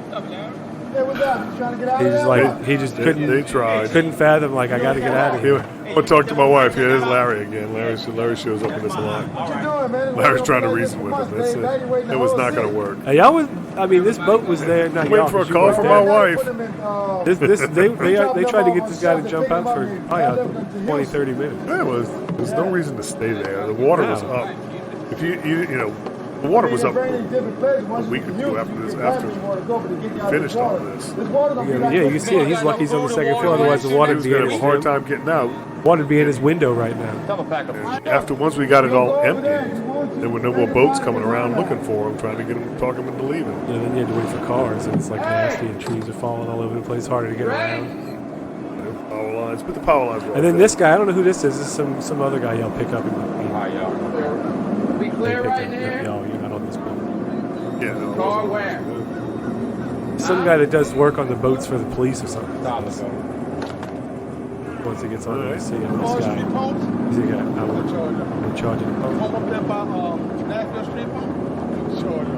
E: Hey, what's up? You trying to get out
C: He's
E: of
C: just
E: there?
C: like he just
B: They tried.
C: couldn't fathom like I got to get out of here.
B: I'll talk to my wife. Yeah, there's Larry again. Larry shows up in this a lot.
E: What you doing, man?
B: Larry's trying to reason with him. That's it was not going to work.
C: Y'all was, I mean, this boat was there. Not
B: I'm waiting
C: y'all,
B: for a
C: 'cause you
B: call
C: weren't
B: from
C: there.
B: my wife.
C: They tried to get this guy to jump out for probably 20, 30 minutes.
B: There's no reason to stay there. The water was up. If you know, the water was up a week or two after we finished all this.
C: Yeah, you can see it. He's lucky he's on the second floor. Otherwise, the water
B: He
C: would
B: was
C: be in
B: going to
C: his
B: have a hard time getting out.
C: water would be in his window right now.
B: After once we got it all empty, there were no more boats coming around looking for him, trying to get him, talk him into leaving.
C: Yeah, then you had to wait for cars, and it's like nasty, and trees are falling all over the place. Harder to get around.
B: Power lines, but the power lines were
C: And then this guy, I don't know who this is. This is some other guy y'all pick up.
F: We clear right here?
C: Y'all, you're not on this boat.
B: Yeah, no,
F: Car where?
C: Some guy that does work on the boats for the police or something. Once he gets on there, I see him. This guy. He's a guy. I'm charging him.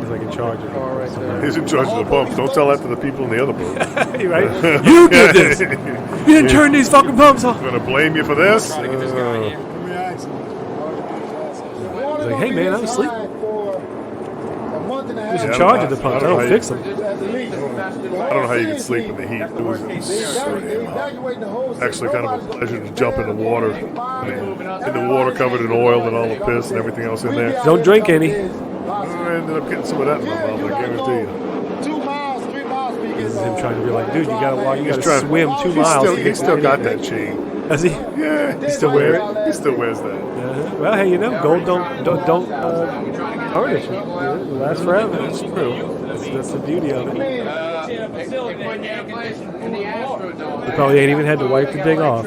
C: He's like in charge of it.
B: he's in charge of the pumps. Don't tell that to the people in the other boat.
C: Right? You did this! You didn't turn these fucking pumps off!
B: I'm going to blame you for this?
C: He's like, hey man, I'm asleep. He's in
B: Yeah,
C: charge
B: I
C: of the
B: don't
C: pumps. I
B: know
C: don't
B: how
C: fix
B: you-
C: them.
B: I don't know how you can sleep in the heat. It was insane hot. Actually kind of a pleasure to jump in the water. In the water covered in oil and all the piss and everything else in there.
C: Don't drink any.
B: I ended up getting some of that in my mouth, I guarantee you.
E: 2 miles, 3 miles.
C: This is him trying to be like, dude, you gotta
B: He's trying-
C: swim 2 miles.
B: He still got that chain.
C: Does he?
B: Yeah,
C: He still wear it?
B: He still wears that.
C: Well, hey, you know, gold don't tarnish. It lasts forever.
B: That's true.
C: That's the beauty of it. He probably ain't even had to wipe the thing off.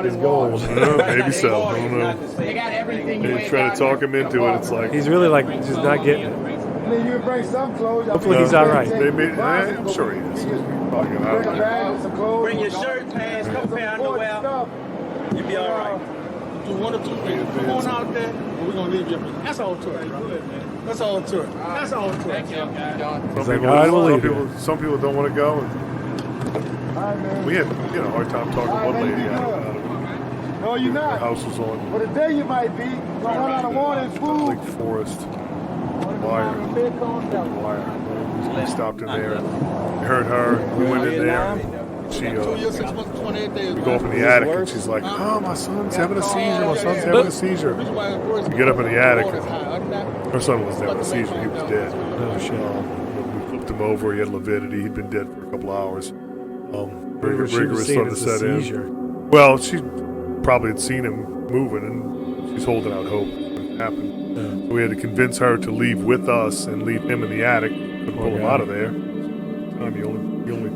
C: It's gold.
B: Maybe so. I don't know. They try to talk him into it. It's like
C: He's really like just not getting it.
E: You bring some clothes.
C: Hopefully he's all right.
B: I'm sure he is. He's probably gonna have it.
F: Bring your shirt, pants, couple pair of underwear. You'll be all right. Do 1 or 2 things. Come on out there. We're gonna leave you. That's all to it, bro. That's all to it. That's all to it.
B: Some people don't want to go. And we had hard time talking one lady out of it.
E: No, you're
B: The
E: not.
B: house was on
E: But today you might be. Gonna run out of water and food.
B: Lake Forest. Wire. We stopped in there and we heard her. We went in there. And she,
F: 2 years, 6 months, 28 days.
B: we go up in the attic and she's like, "Oh, my son's having a seizure. My son's having a seizure." We get up in the attic and her son wasn't having a seizure. He was dead.
C: Oh shit.
B: We flipped him over. He had lividity. He'd been dead for a couple hours.
C: She was seeing
B: started to
C: it's a
B: set in.
C: seizure.
B: Well, she probably had seen him moving, and she's holding out hope it happened. So we had to convince her to leave with us and leave him in the attic. Couldn't pull him out of there.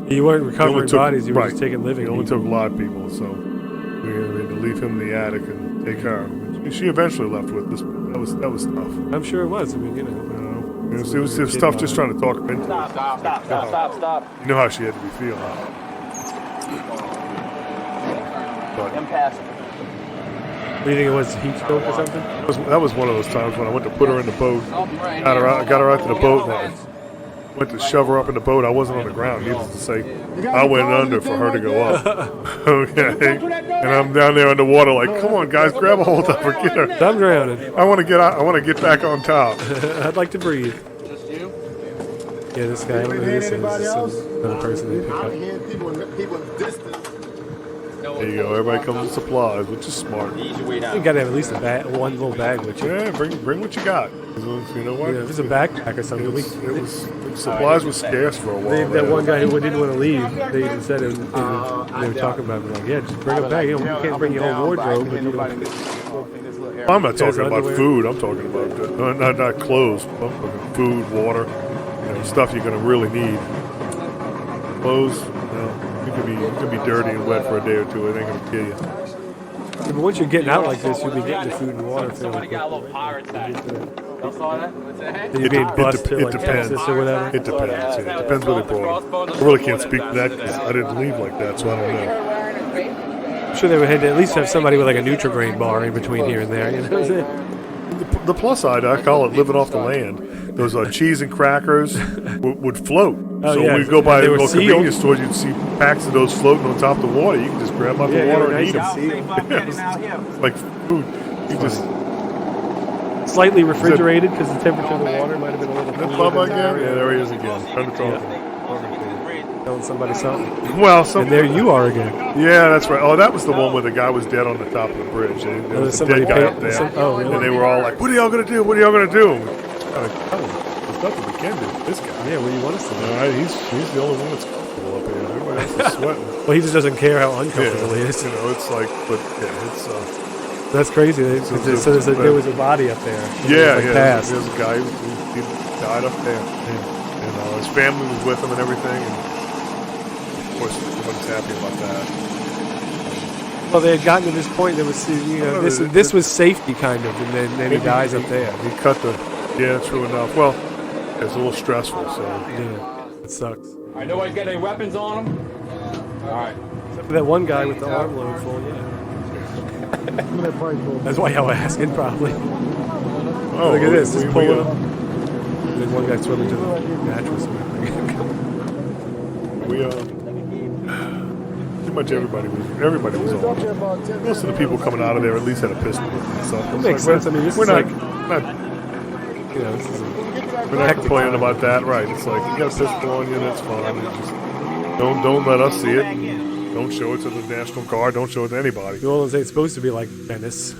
C: You weren't recovering
B: took-
C: bodies. You were
B: right.
C: just taking living.
B: He only
C: people.
B: took a lot of people, so we had to leave him in the attic and take her. She eventually left with this. That was tough.
C: I'm sure it was. I mean, you know.
B: It was tough just trying to talk her into it.
E: Stop.
B: You know how she had to be feeling. But
E: Impassable.
C: What do you think it was? Heat stroke or something?
B: that was one of those times when I went to put her in the boat. Got her out to the boat, and I went to shove her up in the boat. I wasn't on the ground. Needless to say, I went under for her to go up. Okay, and I'm down there underwater, like, come on, guys, grab a hold of her, get her.
C: I'm drowning.
B: I want to get out. I want to get back on top.
C: I'd like to breathe.
D: Just you?
C: Yeah, this guy. I don't know who this is. This is another person they pick up.
E: People in distance.
B: There you go. Everybody comes with supplies, which is smart.
C: You gotta have at least a bag, one little bag with you.
B: Yeah, bring what you got. You know what?
C: Yeah, if it's a backpack or something.
B: Supplies was scarce for a while.
C: That one guy who didn't want to leave, they even said it. They were talking about it, like, yeah, just bring a bag. You know, you can't bring your whole wardrobe, but you know.
B: I'm not talking about food. I'm talking about not clothes. I'm talking food, water, stuff you're gonna really need. Clothes, you can be dirty and wet for a day or two. It ain't gonna kill you.
C: Yeah, but once you're getting out like this, you'll be getting the food and water fairly quick. You're being bused to like
B: depends.
C: Texas or whatever.
B: It depends. Yeah, it depends where they brought them. I really can't speak to that because I didn't leave like that, so I don't know.
C: I'm sure they would have to at least have somebody with like a Nutri-Grain bar in between here and there. You know what I'm saying?
B: The plus side, I call it living off the land. Those cheese and crackers would float.
C: Oh,
B: so
C: yeah.
B: we'd go by
C: They
B: the
C: were
B: little
C: sealed.
B: convenience stores, you'd see packs of those floating on top of the water. You can just grab them out the water and eat them. It's like food. You just
C: slightly refrigerated because the temperature of the water might have been a little
B: That
C: cooler.
B: Bubba again? Yeah, there he is again. Trying to talk to me.
C: Telling somebody something.
B: Well,
C: And there you are again.
B: Yeah, that's right. Oh, that was the one where the guy was dead on the top of the bridge. There was a dead guy up there.
C: Really?
B: And they were all like, what are y'all going to do? What are y'all going to do? There's nothing we can do. This guy.
C: Yeah, what do you want us to do?
B: All right, he's the only one that's comfortable up here. Everybody else is sweating.
C: Well, he just doesn't care how uncomfortable he is.
B: It's like, but yeah, it's.
C: That's crazy. There was a body up there.
B: There's a guy who died up there. And his family was with him and everything. And of course, everybody's happy about that.
C: Well, they had gotten to this point. There was, this was safety kind of, and then he dies up there.
B: He cut the. Yeah, true enough. Well, it's a little stressful, so.
C: Yeah, it sucks.
D: All right, nobody's got any weapons on them? All right.
C: Except for that one guy with the arm load full, yeah. That's why y'all were asking, probably.
B: Oh,
C: look at this. Just pull it up. There's one guy swimming to the mattress.
B: Pretty much everybody was on. Most of the people coming out of there at least had a pistol and stuff.
C: That makes sense. I mean, this
B: we're
C: is
B: not,
C: like, this is
B: we're not complaining about that, right? It's like you got a pistol on you, that's fine. Just don't let us see it. Don't show it to the National Guard. Don't show it to anybody.
C: well, it's supposed to be like Venice.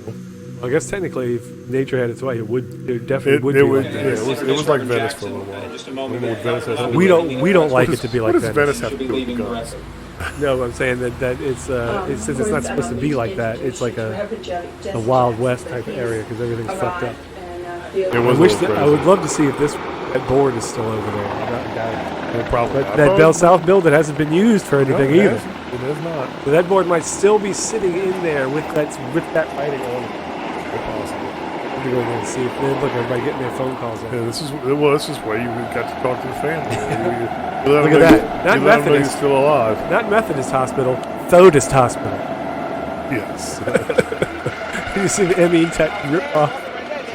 C: Well, I guess technically, if nature had its way, it definitely would be like Venice.
B: It was like Venice for a little while.
C: We don't like it to be like
B: What does
C: Venice.
B: Venice have to do with the guns?
C: No, I'm saying that it's since it's not supposed to be like that. It's like a Wild West type of area because everything's fucked up.
B: It was
C: I would love to see if that board is still over there.
B: Probably
C: That Bell South building hasn't been used for anything either.
B: It is not.
C: So that board might still be sitting in there with that writing on it. I'm gonna go there and see if look, everybody getting their phone calls.
B: Yeah, this is where you got to talk to the family.
C: Look at that. Not
B: you let them know
C: Methodist.
B: he's still alive.
C: Not Methodist Hospital, Thodist Hospital.
B: Yes.
C: You see the ME tech rip off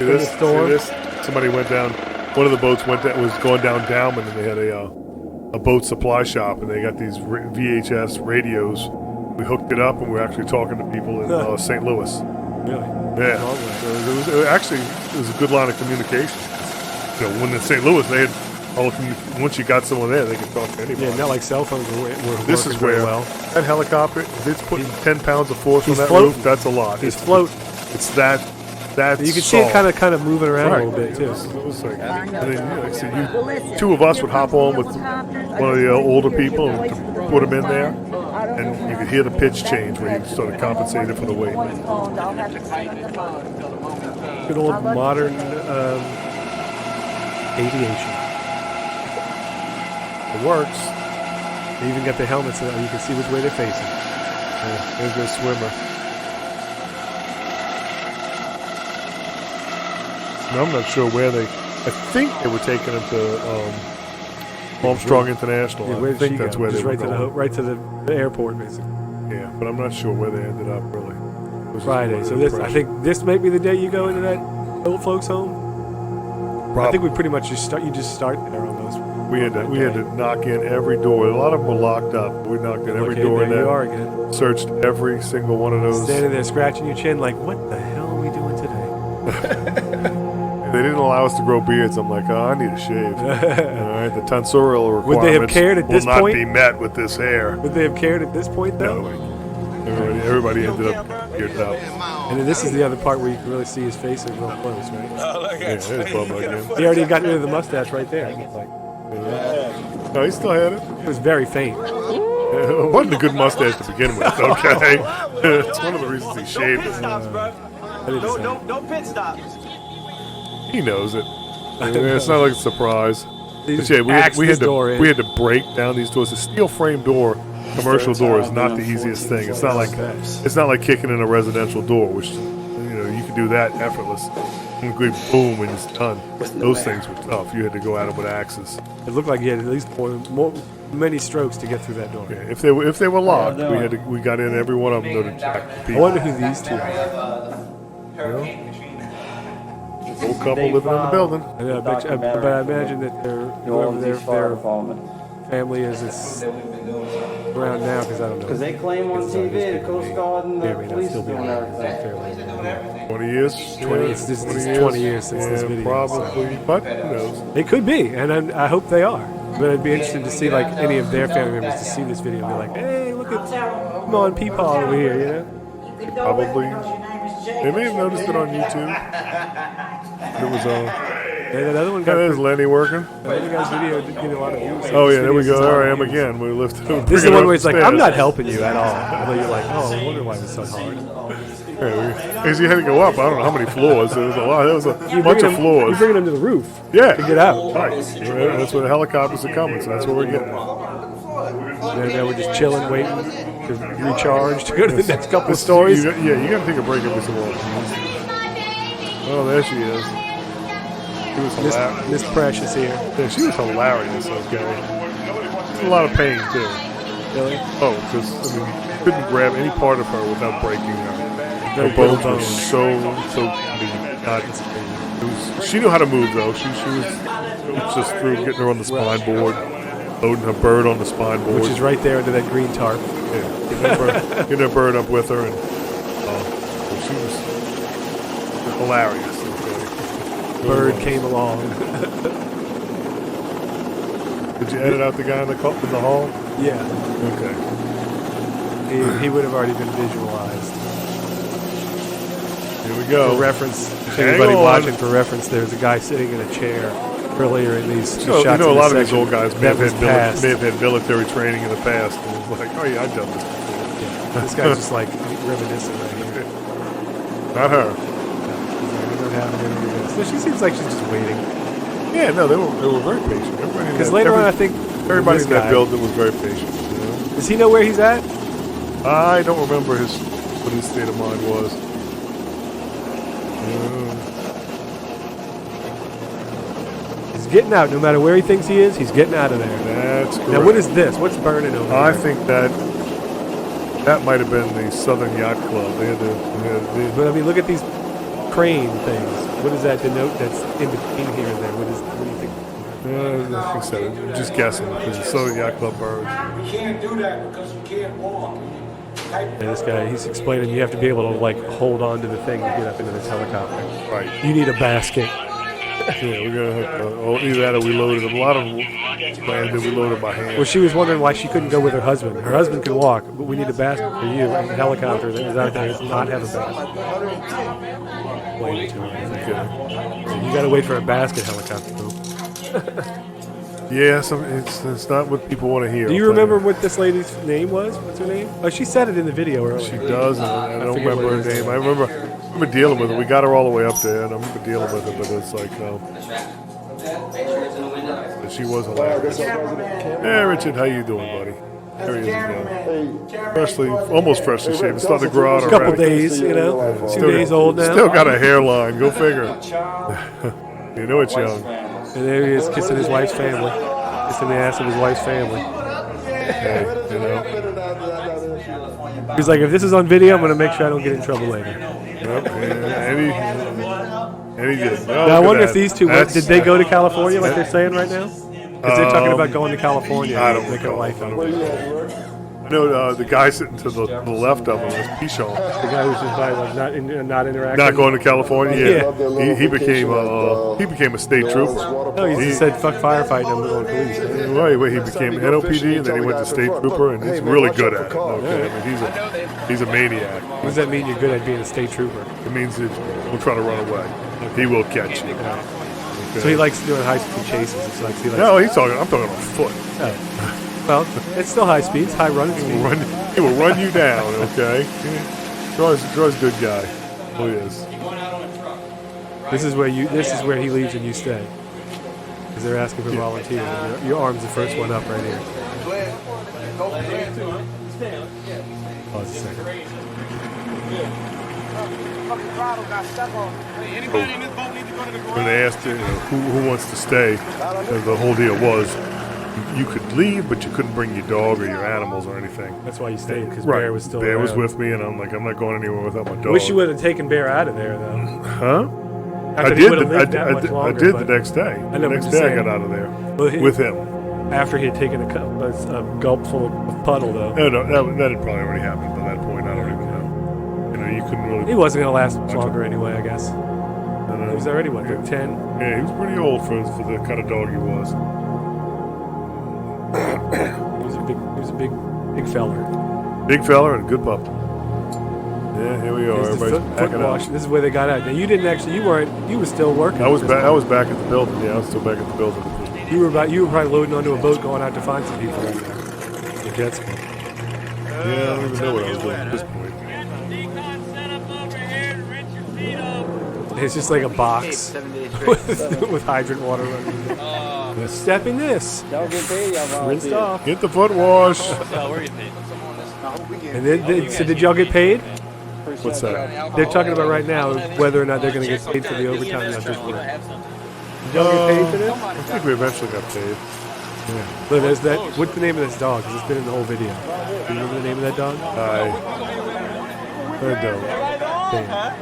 C: in the storm?
B: Somebody went down. One of the boats was going down Dowman, and they had a boat supply shop, and they got these VHS radios. We hooked it up, and we're actually talking to people in St. Louis.
C: Really?
B: Yeah. So it was a good line of communication. When in St. Louis, they had once you got someone there, they could talk to anybody.
C: Yeah, not like cell phones were
B: This is
C: working very
B: where
C: well.
B: that helicopter, if it's putting 10 pounds of force on
C: He's
B: that
C: floating.
B: roof, that's a lot.
C: He's floating.
B: It's that.
C: You can see it kind of moving around a little bit too.
B: It was like, and then, like I said, two of us would hop on with one of the older people and put them in there, and you could hear the pitch change where you sort of compensated for the weight.
C: Good old modern aviation. It works. They even got the helmets so that you can see which way they're facing.
B: There's their swimmer. And I'm not sure where they. I think they were taking him to Armstrong International.
C: Yeah, where
B: I
C: did
B: think
C: she
B: that's
C: go?
B: where
C: Just
B: they were
C: right to
B: going.
C: right to the airport, basically.
B: Yeah, but I'm not sure where they ended up really. It was just
C: Friday.
B: one
C: So this, I
B: impression.
C: think this may be the day you go into that old folks' home. I think we pretty much just start. You just start there almost.
B: we had to knock in every door. A lot of them were locked up. We knocked in every door in
C: there you
B: there.
C: are again.
B: Searched every single one of those.
C: Standing there scratching your chin like, what the hell are we doing today?
B: They didn't allow us to grow beards. I'm like, oh, I need a shave. All right, the tonsorial requirements
C: Would they have cared at this
B: will not
C: point?
B: be met with this hair.
C: Would they have cared at this point, though?
B: No. Everybody ended up bearded out.
C: And then this is the other part where you can really see his face real close, right?
B: Yeah, there's Bubba again.
C: He already got rid of the mustache right there. It was like,
B: No, he still had it.
C: it was very faint.
B: It wasn't a good mustache to begin with, okay? It's one of the reasons he shaved it.
E: No pit stops.
B: He knows it. It's not like a surprise.
C: He
B: But
C: just
B: yeah, we
C: axed this door in.
B: had to break down these doors. A steel frame door, commercial door, is not the easiest thing. It's not like kicking in a residential door, which you can do that effortless. And good boom, and it's done. Those things were tough. You had to go at them with axes.
C: It looked like he had at least many strokes to get through that door.
B: Yeah, if they were locked, we got in every one of them to check
C: I
B: people.
C: wonder who these two are.
B: Old couple living in the building.
C: I know, but I imagine that whoever their family is around now, because I don't know.
E: Because they claim on TV the Coast Guard and the police are doing everything.
B: 20 years?
C: 20, it's 20 years since this video.
B: Probably, but who knows?
C: It could be, and I hope they are. But it'd be interesting to see like any of their family members to see this video and be like, hey, look at come on Peepaw over here, you know?
B: Probably. They may have noticed it on YouTube. It was
C: And another one got
B: there's Lenny working.
C: the other guy's video did get a lot of views.
B: Oh yeah, there we go.
C: Videos
B: There I
C: is
B: am
C: on views.
B: again. We lifted.
C: This is the one where it's like, I'm not helping you at all. Although you're like, oh, I wonder why it was so hard.
B: Because you had to go up. I don't know how many floors. There was a lot. There was a bunch of
C: You're
B: floors.
C: bringing them to the roof
B: Yeah.
C: to get out.
B: Right. That's where the helicopters are coming. So that's where we're getting.
C: And then we're just chilling, waiting to recharge to go to the next couple of stories.
B: You got to take a break every so often. Oh, there she is. She was hilarious.
C: Miss Precious here.
B: Yeah, she was hilarious. Okay. A lot of pain too.
C: Really?
B: Oh, because couldn't grab any part of her without breaking her.
C: Very
B: Her bones
C: brittle
B: were
C: bones.
B: so she knew how to move though. She was just through getting her on the spine board, loading her bird on the spine board.
C: Which is right there under that green tarp.
B: Yeah, getting her bird up with her, and so she was hilarious. Okay.
C: Bird came along.
B: Did you edit out the guy in the hall?
C: Yeah.
B: Okay.
C: He would have already been visualized.
B: Here we go.
C: For reference,
B: Hang
C: anybody
B: on.
C: watching, for reference, there's a guy sitting in a chair earlier in these
B: So,
C: shots.
B: a
C: in
B: lot
C: this
B: of these
C: section
B: old guys may
C: that
B: have,
C: was past.
B: may have had military training in the past. And it's like, oh yeah, I've done this before.
C: Yeah. This guy's just like reminiscing right here.
B: Not her.
C: He's like, we don't have any of this. So she seems like she's just waiting.
B: Yeah, no, they were very patient.
C: Because later on, I think
B: everybody
C: this
B: in that
C: guy-
B: building was very patient. You know?
C: Does he know where he's at?
B: I don't remember what his state of mind was.
C: He's getting out. No matter where he thinks he is, he's getting out of there.
B: That's correct.
C: Now, what is this? What's burning over
B: I
C: there?
B: think that might have been the Southern Yacht Club. They had
C: But I mean, look at these crane things. What does that denote that's in between here and there? What do you think?
B: I think so. I'm just guessing because the Southern Yacht Club birds.
F: We can't do that because we can't walk.
C: And this guy, he's explaining you have to be able to like hold on to the thing to get up into this helicopter.
B: Right.
C: You need a basket.
B: Yeah, we're gonna have to, either that or we loaded them. A lot of them landed. We loaded by hand.
C: Well, she was wondering why she couldn't go with her husband. Her husband can walk, but we need a basket for you. And the helicopter that is out there does not have a basket. Explain it to her. You got to wait for a basket helicopter.
B: Yeah, it's not what people want to hear.
C: Do you remember what this lady's name was? What's her name? Oh, she said it in the video earlier.
B: She does, and I don't
C: forget
B: remember
C: what
B: her
C: it is.
B: name. I remember dealing with her. We got her all the way up there, and I remember dealing with her, but it's like, no. But she was hilarious. Hey, Richard, how you doing, buddy? There he is again. Freshly, almost freshly shaved. It's starting to grow out
C: A couple
B: already.
C: days, you know. 2 days old now.
B: Still got a hairline. Go figure. You know it's young.
C: And there he is kissing his wife's family. Kissing the ass of his wife's family.
B: Hey, you know.
C: He's like, if this is on video, I'm going to make sure I don't get in trouble later.
B: Yep. And he did. Oh,
C: Now, I
B: look
C: wonder
B: at
C: if these two, did they go to California like they're saying right now? Because they're talking about going to California
B: I
C: and
B: don't
C: making a
B: know.
C: life out of it.
B: I know the guy sitting to the left of him is Pichon.
C: The guy who's just by, like, not interacting.
B: Not going to California. Yeah.
C: Yeah.
B: He became a state trooper.
C: No, he just said, fuck firefighting, I'm going to police.
B: Right, he became NOPD and then he went to state trooper and he's really good at it. Okay, I mean, he's a maniac.
C: What does that mean? You're good at being a state trooper?
B: It means that he'll try to run away. He will catch you. Okay.
C: So he likes doing high-speed chases. It's like he likes.
B: No, I'm talking on foot.
C: Oh. Well, it's still high speeds, high running speed.
B: He will run you down. Okay. Troy's a good guy. Oh, he is.
C: This is where he leaves and you stay. Because they're asking for volunteers. And your arm's the first one up right here. Pause a second.
B: When they asked who wants to stay, the whole deal was you could leave, but you couldn't bring your dog or your animals or anything.
C: That's why you stayed, because
B: Right.
C: Bear was still
B: Bear was
C: around.
B: with me, and I'm like, I'm not going anywhere without my dog.
C: Wish you would have taken Bear out of there, though.
B: Huh?
C: After
B: I
C: he
B: did.
C: would have lived that much longer,
B: I did the
C: but
B: next day.
C: I
B: The
C: know,
B: next
C: but
B: day
C: you're
B: I got
C: saying-
B: out of there
C: Well,
B: with him.
C: After he had taken a gulp full of puddle, though.
B: No, that had probably already happened by that point. I don't even know. You know, you couldn't really.
C: He wasn't going to last much longer anyway, I guess.
B: No.
C: He was already, what, like 10?
B: Yeah, he was pretty old for the kind of dog he was.
C: He was a big feller.
B: Big fella and a good pup. Yeah, here we are.
C: Here's the
B: Everybody's
C: foot
B: packing
C: wash.
B: up.
C: This is where they got out. Now, you didn't actually, you were still working.
B: I was
C: at this
B: back. I was back at the building. Yeah, I was still back at the building.
C: point. You were probably loading onto a boat going out to find some people right now. The jet ski.
B: Yeah, I don't even know what I was doing at this point.
C: It's just like a box with hydrant water running. Step in this. Rinsed off.
B: Get the foot wash.
C: And then, so did y'all get paid?
B: What's that?
C: They're talking about right now whether or not they're going to get paid for the overtime y'all just worked. Did y'all get paid for this?
B: I think we eventually got paid.
C: Look, there's that. What's the name of this dog? 'Cause it's been in the whole video. Do you remember the name of that dog?
B: I don't.
C: Damn.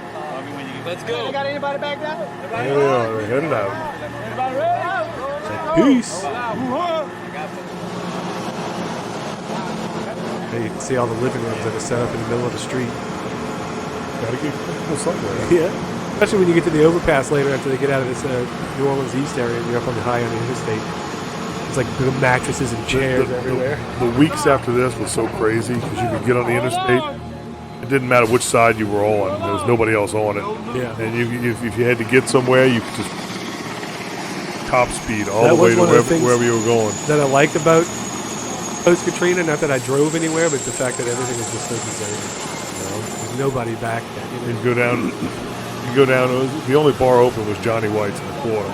D: Let's go.
E: Got anybody back down?
B: Here we are. We're headed out.
E: Anybody ready?
C: Peace. Hey, you can see all the living rooms that are set up in the middle of the street.
B: Gotta get people somewhere.
C: Yeah. Especially when you get to the overpass later after they get out of this New Orleans East area and you're up on the high on the interstate. It's like the mattresses and chairs everywhere.
B: The weeks after this was so crazy because you could get on the interstate. It didn't matter which side you were on. There was nobody else on it.
C: Yeah.
B: And if you had to get somewhere, you could just top speed all
C: That
B: the way
C: was
B: to
C: one of the things
B: wherever you were going.
C: that I liked about post Katrina, not that I drove anywhere, but the fact that everything was just so deserted. There's nobody back there.
B: You go down. The only bar open was Johnny White's in the quarter.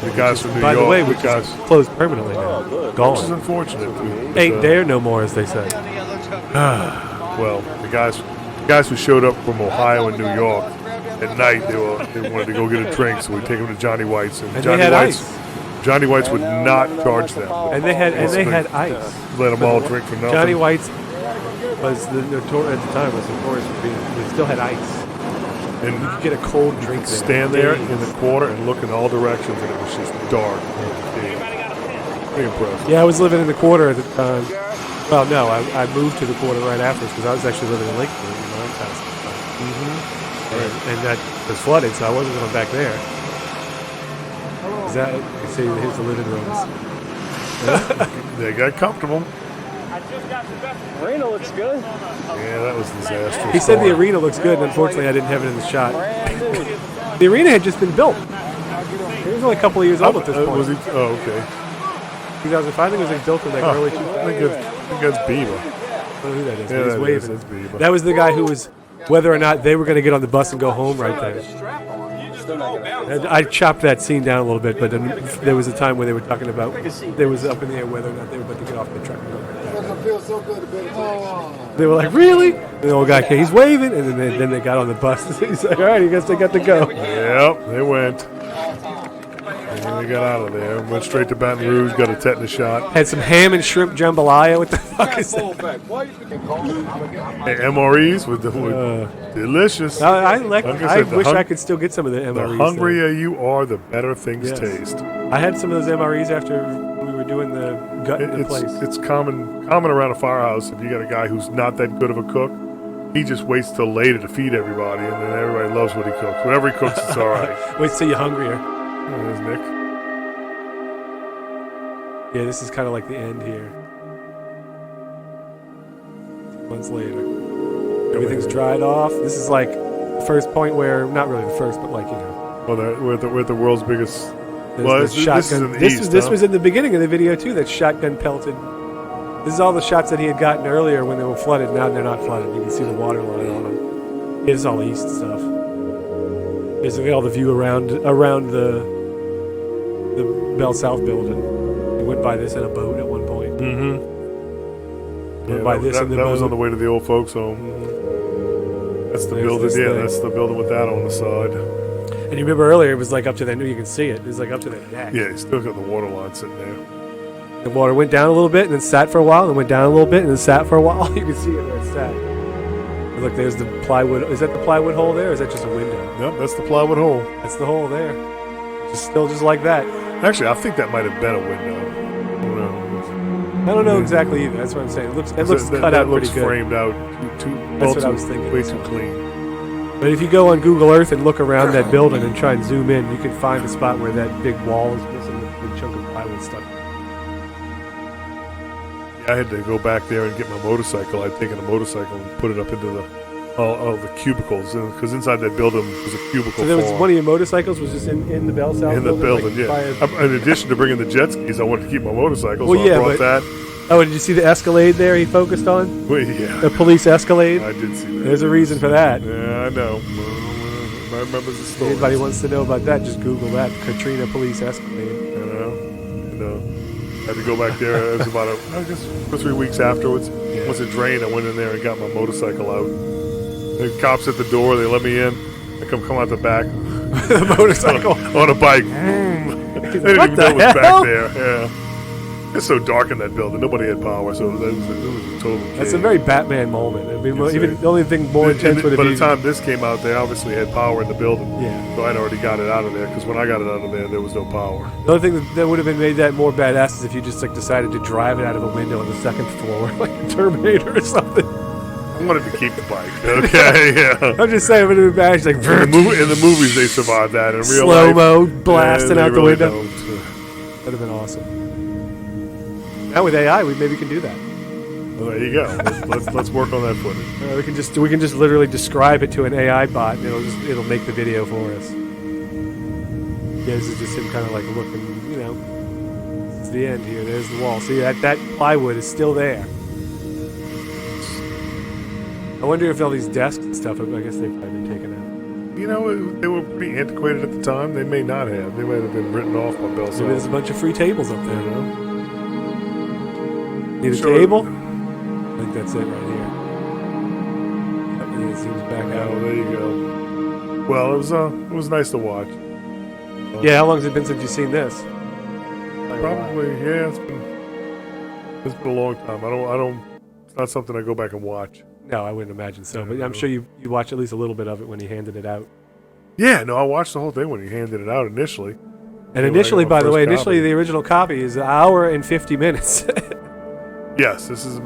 B: The guys from New
C: By
B: York.
C: the way, which is closed permanently now.
B: which is
C: Gone.
B: unfortunate.
C: Ain't there no more, as they say.
B: Well, the guys who showed up from Ohio and New York at night, they wanted to go get a drink, so we take them to Johnny White's, and
C: And
B: Johnny
C: they had
B: White's.
C: ice.
B: Johnny White's would not charge them.
C: And they had ice.
B: Let them all drink for nothing.
C: Johnny White's was at the time was notorious for being. They still had ice.
B: And
C: You could get a cold drink there.
B: stand there in the quarter and look in all directions, and it was just dark. Pretty impressive.
C: Yeah, I was living in the quarter at the time. Well, no, I moved to the quarter right afterwards because I was actually living in Lakewood in my own house. And that was flooded, so I wasn't going back there. Is that? You see, here's the living rooms.
B: They got comfortable.
E: Arena looks good.
B: Yeah, that was disastrous.
C: He said the arena looks good, and unfortunately, I didn't have it in the shot. The arena had just been built. It was only a couple of years old at this point.
B: Was he? Oh, okay.
C: 2005, I think it was like built in like early 2000s.
B: I think that's Beaver.
C: I don't know who that is.
B: Yeah,
C: but he's
B: that
C: waving.
B: is, that's Beaver.
C: That was the guy who was, whether or not they were going to get on the bus and go home right there. And I chopped that scene down a little bit, but then there was a time where they were talking about, there was up in the air whether or not they were about to get off the truck and go right there.
E: feels so good to be able to
C: They were like, really? And the old guy, okay, he's waving, and then they got on the bus. He's like, all right, I guess they got to go.
B: Yep, they went. And then they got out of there. Went straight to Baton Rouge, got a tetanus shot.
C: Had some ham and shrimp jambalaya. What the fuck is that?
B: Hey, MREs with the delicious.
C: I
B: said,
C: wish I could still get some of the MREs.
B: The hungrier you are, the better things taste.
C: I had some of those MREs after we were doing the gut in the place.
B: It's common around a firehouse. If you got a guy who's not that good of a cook, he just waits till later to feed everybody, and then everybody loves what he cooks. Whatever he cooks, it's all right.
C: Wait till you're hungrier.
B: There's Nick.
C: Yeah, this is kind of like the end here. Months later. Everything's dried off. This is like the first point where, not really the first, but like, you know.
B: Well, we're at the world's biggest.
C: This shotgun. This was in the beginning of the video too. That shotgun pelted. This is all the shots that he had gotten earlier when they were flooded. Now they're not flooded. You can see the water line on them. This is all east stuff. Basically, all the view around the Bell South building. We went by this in a boat at one point.
B: Mm-hmm.
C: Went by this in the
B: that
C: boat.
B: was on the way to the old folks' home.
C: Mm-hmm.
B: That's the
C: There's
B: building.
C: this
B: Yeah,
C: thing.
B: that's the building with that on the side.
C: And you remember earlier, it was like up to that. You can see it. It was like up to that neck.
B: Yeah, you still got the water line sitting there.
C: The water went down a little bit and then sat for a while, and went down a little bit and then sat for a while. You can see it where it sat. And look, there's the plywood. Is that the plywood hole there, or is that just a window?
B: Yep, that's the plywood hole.
C: That's the hole there. Still just like that.
B: Actually, I think that might have been a window.
C: I don't know exactly either. That's what I'm saying. It looks cut
B: that
C: out
B: looks
C: pretty good.
B: framed out
C: That's what I was thinking.
B: way too clean.
C: But if you go on Google Earth and look around that building and try and zoom in, you can find a spot where that big wall is missing, the big chunk of plywood stuck.
B: Yeah, I had to go back there and get my motorcycle. I'd taken a motorcycle and put it up into all the cubicles, because inside that building was a cubicle.
C: So there was
B: farm.
C: one of your motorcycles was just in the Bell South
B: In the
C: building?
B: building, yeah. In addition to bringing the jet skis, I wanted to keep my motorcycle,
C: Well,
B: so
C: yeah,
B: I brought that.
C: Oh, did you see the Escalade there he focused on?
B: Well, yeah,
C: The police Escalade?
B: I did see that.
C: There's a reason for that.
B: Yeah, I know. I remember the
C: If
B: story.
C: anybody wants to know about that, just Google that. Katrina police Escalade.
B: You know. I had to go back there. It was about, I guess, 2 or 3 weeks afterwards.
C: Yeah.
B: Once it drained, I went in there and got my motorcycle out. The cops at the door, they let me in. I come out the back.
C: The motorcycle.
B: on a bike. They didn't
C: What
B: even know it
C: the
B: was
C: hell?
B: back there. Yeah. It's so dark in that building. Nobody had power, so it was a total
C: That's a
B: cave.
C: very Batman moment. I mean,
B: Yes,
C: even
B: sir.
C: the only thing more intense would have
B: By
C: been.
B: the time this came out, they obviously had power in the building.
C: Yeah.
B: So I'd already got it out of there, because when I got it out of there was no power.
C: The only thing that would have been made that more badass is if you just like decided to drive it out of a window on the second floor, like a Terminator or something.
B: I wanted to keep the bike. Okay, yeah.
C: I'm just saying, it would have been bad. Like
B: In the movies, they survived that. In real
C: slow
B: life,
C: mo blasting
B: they
C: out the
B: really
C: window.
B: don't.
C: That'd have been awesome. Now with AI, we maybe can do that.
B: Well, there you go. Let's work on that footage.
C: We can just literally describe it to an AI bot, and it'll make the video for us. Yeah, this is just him kind of like looking. You know, it's the end here. There's the wall. See that plywood is still there. I wonder if all these desks and stuff. I guess they've probably been taken out.
B: You know, they were pretty antiquated at the time. They may not have. They might have been written off by Bell
C: Maybe there's a bunch of free tables up there.
B: You know?
C: Need a
B: Sure.
C: table? I think that's it right here. Yep, and then it zooms back
B: Oh,
C: out.
B: there you go. Well, it was nice to watch.
C: Yeah, how long has it been since you've seen this?
B: Probably, yeah. It's been a long time. I don't. It's not something I go back and watch.
C: No, I wouldn't imagine so. But I'm sure you watched at least a little bit of it when he handed it out.
B: Yeah, no, I watched the whole thing when he handed it out initially.
C: And
B: Yeah,
C: initially,
B: like on
C: by the way,
B: first copy.
C: the original copy is an hour and 50 minutes.
B: Yes, this is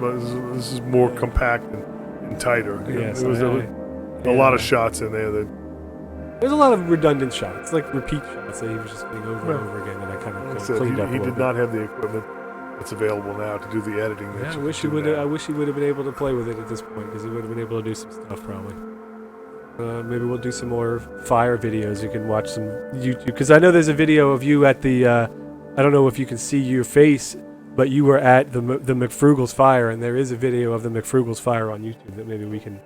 B: more compact and tighter.
C: Yes,
B: There was a lot of shots in there that.
C: There's a lot of redundant shots, like repeat shots that he was just doing over and over again, and I kind of
B: So
C: cleaned up a
B: he
C: little
B: did
C: bit.
B: not have the equipment that's available now to do the editing.
C: Yeah, I wish he would have been able to play with it at this point, because he would have been able to do some stuff probably. Maybe we'll do some more fire videos. You can watch some YouTube, because I know there's a video of you at the. I don't know if you can see your face, but you were at the McFrugal's fire, and there is a video of the McFrugal's fire on YouTube that maybe we can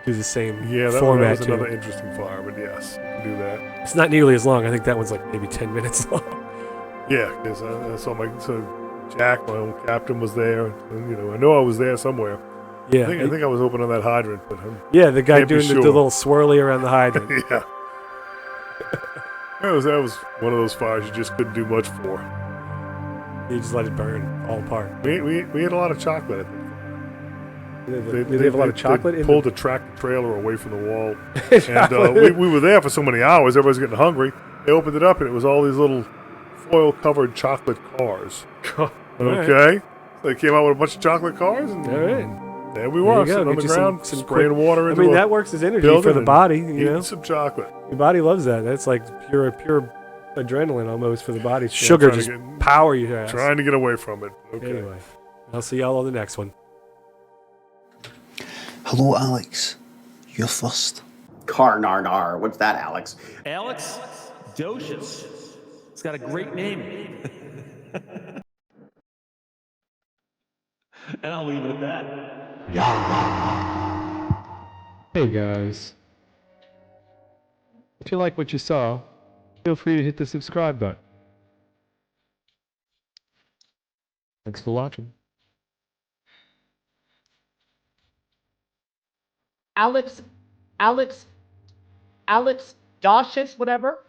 C: do the same
B: that
C: format
B: was
C: to.
B: another interesting fire, but yes, we can do that.
C: It's not nearly as long. I think that one's like maybe 10 minutes long.
B: Yeah, because I saw Jack, my old captain, was there. And, you know, I know I was there somewhere.
C: Yeah.
B: I think I was opening that hydrant, but
C: yeah, the guy
B: can't be
C: doing the
B: sure.
C: little swirly around the hydrant.
B: yeah. That was one of those fires you just couldn't do much for.
C: You just let it burn all apart.
B: We had a lot of chocolate. I think.
C: They have a lot of chocolate
B: They
C: in
B: pulled the tractor trailer away from the wall. And we were there for so many hours, everybody's getting hungry. They opened it up, and it was all these little foil-covered chocolate cars. Okay? So they came out with a bunch of chocolate cars, and
C: All right.
B: there we were, sitting on the ground, spraying water into
C: that works as energy
B: building
C: for the
B: and
C: body. You
B: eating
C: know,
B: some chocolate.
C: your body loves that. That's like pure adrenaline almost for the body.
B: Yeah,
C: Sugar
B: trying to
C: just power your ass.
B: Trying to get away from it. Okay.
C: Anyway, I'll see y'all on the next one.
I: Hello, Alex. You're first.
J: Carnarnar. What's that, Alex?
K: Alex Docious. It's got a great name. And I'll leave it at that.
L: Hey guys. If you like what you saw, feel free to hit the subscribe button. Thanks for watching.
M: Alex Docious, whatever.